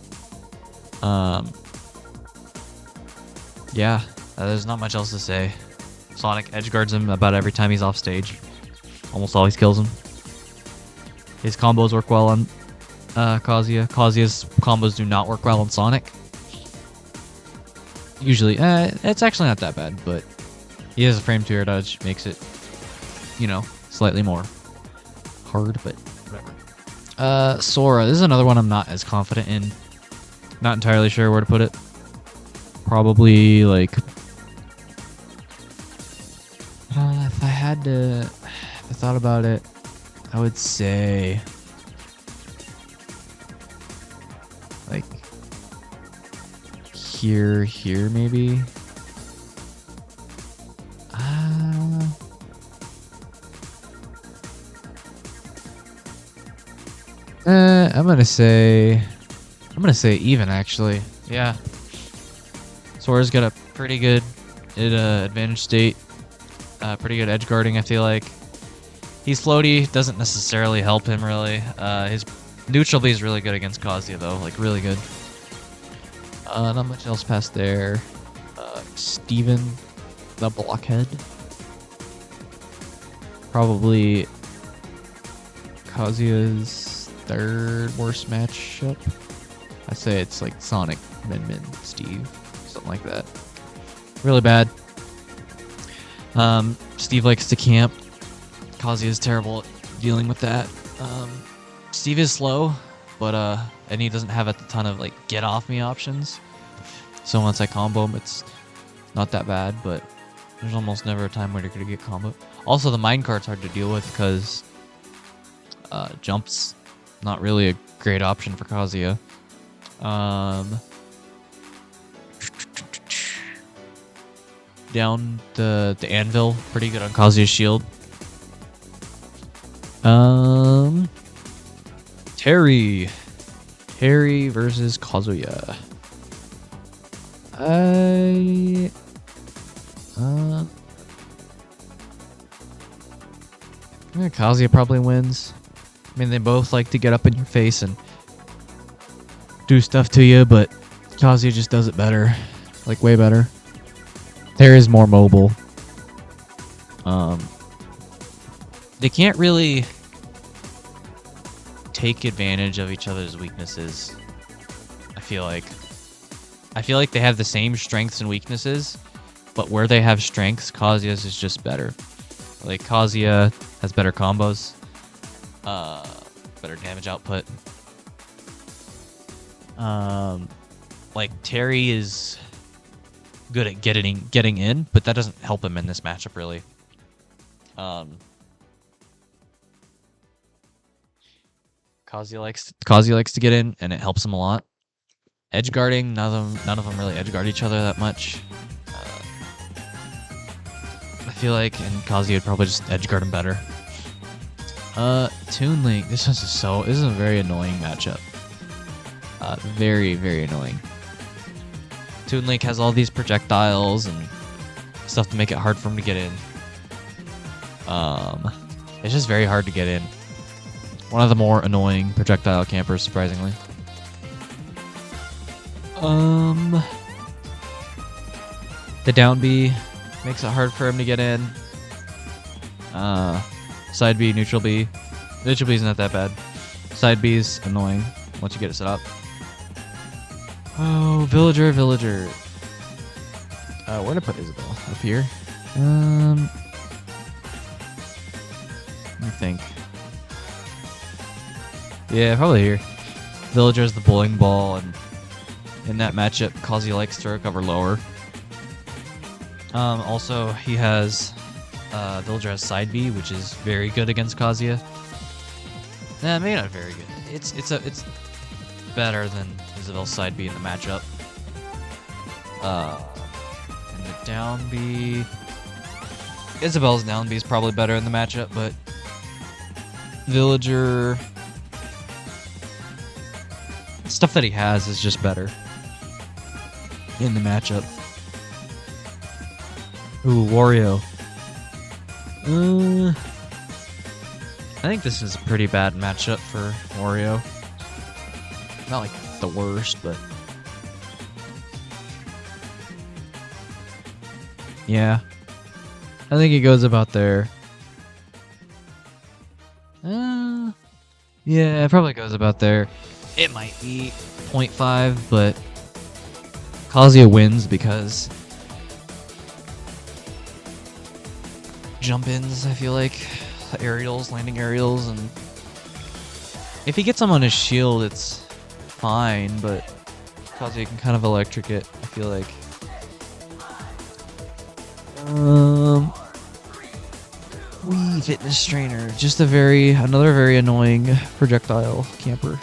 Speaker 1: Yeah, there's not much else to say. Sonic edgeguards him about every time he's off stage. Almost always kills him. His combos work well on Kazuya. Kazuya's combos do not work well on Sonic. Usually, it's actually not that bad, but he has a frame to air dodge, makes it, you know, slightly more hard, but whatever. Sora. This is another one I'm not as confident in. Not entirely sure where to put it. Probably, like... if I had to... If I thought about it, I would say... Like... Here, maybe? I'm gonna say even, actually. Yeah. Sora's got a pretty good advantage state. Pretty good edge guarding, I feel like. He's floaty, doesn't necessarily help him, really. His neutral B is really good against Kazuya, though. Like, really good. Not much else past there. Steven, the blockhead. Probably Kazuya's third worst matchup. I'd say it's like Sonic, Min, Steve, something like that. Really bad. Steve likes to camp. Kazuya is terrible at dealing with that. Steve is slow, but and he doesn't have a ton of like get off me options. So once I combo him, it's not that bad, but there's almost never a time where you're gonna get combo. Also, the minecart's hard to deal with because jump's not really a great option for Kazuya. Down the anvil, pretty good on Kazuya's shield. Terry versus Kazuya. Yeah, Kazuya probably wins. I mean, they both like to get up in your face and do stuff to you, but Kazuya just does it better. Like, way better. Terry's more mobile. They can't really take advantage of each other's weaknesses. I feel like they have the same strengths and weaknesses, but where they have strengths, Kazuya's is just better. Like, Kazuya has better combos, better damage output. Like, Terry is good at getting in, but that doesn't help him in this matchup, really. Kazuya likes to get in, and it helps him a lot. Edge guarding, none of them really edge guard each other that much. I feel like, and Kazuya would probably just edge guard him better. Toon Link, this is a very annoying matchup. Very, very annoying. Toon Link has all these projectiles and stuff to make it hard for him to get in. It's just very hard to get in. One of the more annoying projectile campers, surprisingly. The down B makes it hard for him to get in. Side B, neutral B. Neutral B is not that bad. Side B is annoying once you get it set up. Oh, villager. Where to put Isabel? Up here? Let me think. Yeah, probably here. Villager is the bowling ball, and in that matchup, Kazuya likes to recover lower. Also, he has Villager has side B, which is very good against Kazuya. Nah, maybe not very good. It's better than Isabel's side B in the matchup. And the down B, Isabel's down B is probably better in the matchup, but Villager, stuff that he has is just better in the matchup. Ooh, Wario. I think this is a pretty bad matchup for Wario. Not like the worst, but yeah. I think it goes about there. Yeah, it probably goes about there. It might be 0.5, but Kazuya wins because jump-ins, I feel like. Aerials, landing aerials, and if he gets them on his shield, it's fine, but Kazuya can kind of electric it, I feel like. Wii Fitness Trainer, just another very annoying projectile camper.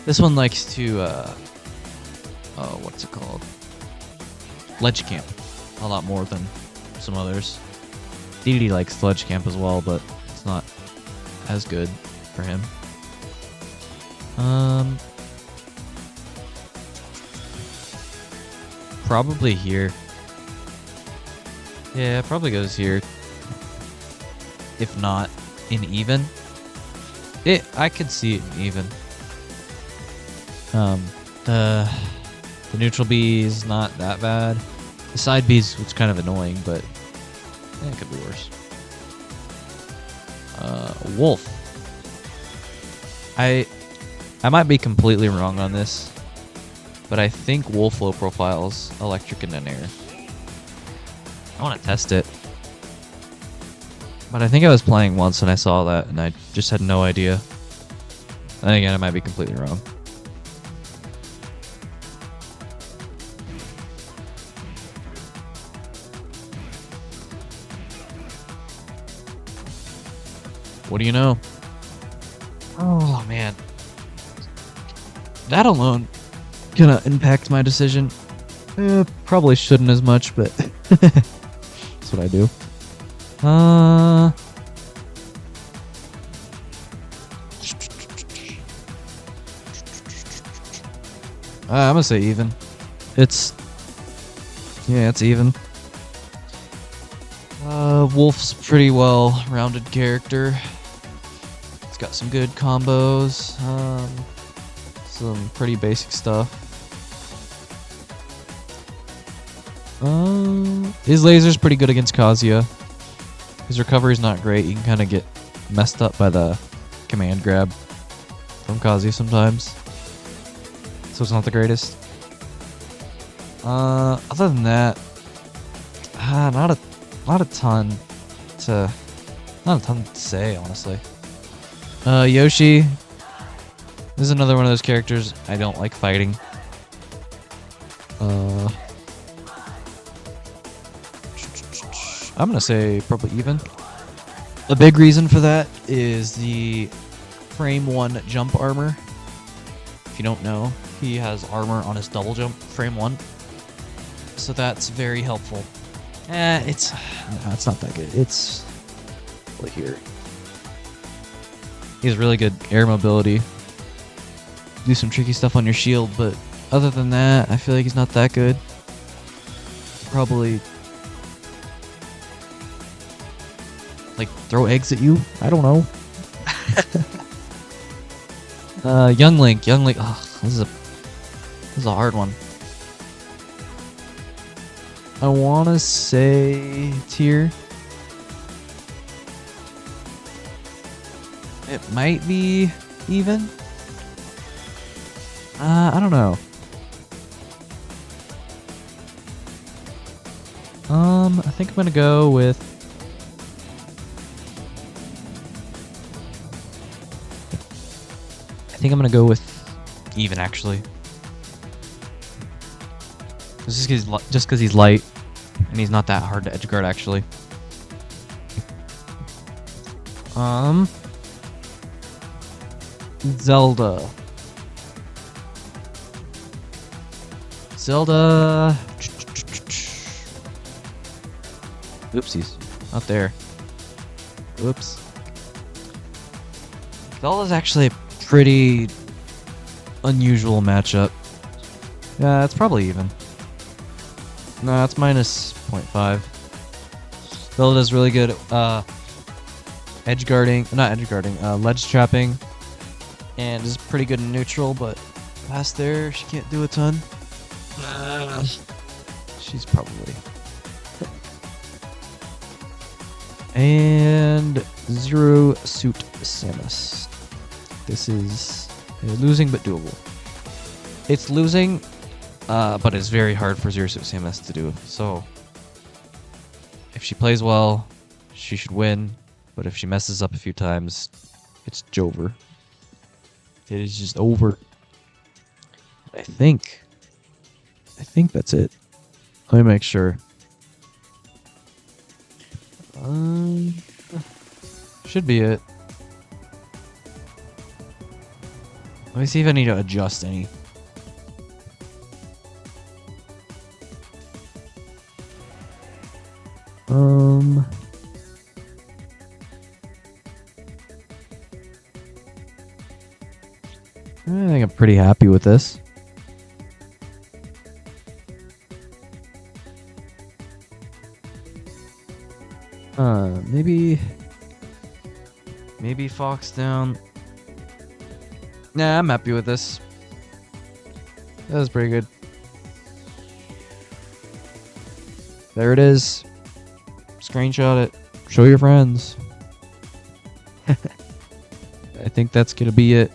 Speaker 1: This one likes to, what's it called? Ledge camp a lot more than some others. DD likes ledge camp as well, but it's not as good for him. Probably here. Yeah, probably goes here. If not in even. I could see it in even. The neutral B is not that bad. The side B is kind of annoying, but it could be worse. Wolf. I might be completely wrong on this, but I think Wolf low profiles electric and then air. I want to test it, but I think I was playing once and I saw that and I just had no idea. And again, I might be completely wrong. What do you know? Oh man, that alone gonna impact my decision. Probably shouldn't as much, but that's what I do. I'm gonna say even. It's even. Wolf's pretty well-rounded character. It's got some good combos, some pretty basic stuff. His laser's pretty good against Kazuya. His recovery's not great. You can kind of get messed up by the command grab from Kazuya sometimes. So it's not the greatest. Other than that, not a ton to say, honestly. Yoshi. This is another one of those characters I don't like fighting. I'm gonna say probably even. The big reason for that is the frame 1 jump armor. If you don't know, he has armor on his double jump, frame 1. So that's very helpful. It's not that good. It's like here. He has really good air mobility. Do some tricky stuff on your shield, but other than that, I feel like he's not that good. Probably like throw eggs at you. I don't know. Young Link. Oh, this is a hard one. I wanna say tier. It might be even. I don't know. I think I'm gonna go with. I think I'm gonna go with even, actually. Just because he's light, and he's not that hard to edgeguard, actually. Zelda. Oopsies. Not there. Oops. Zelda's actually a pretty unusual matchup. Yeah, it's probably even. No, it's minus 0.5. Zelda's really good ledge trapping, and is pretty good in neutral, but past there, she can't do a ton. She's probably. And Zero Suit Samus. This is losing but doable. It's losing, but it's very hard for Zero Suit CMS to do. So, if she plays well, she should win. But if she messes up a few times, it's Jover. It is just over. I think that's it. Let me make sure. Should be it. Let me see if I need to adjust any. I think I'm pretty happy with this. Maybe Fox down. Nah, I'm happy with this. That was pretty good. There it is. Screenshot it. Show your friends. I think that's gonna be it.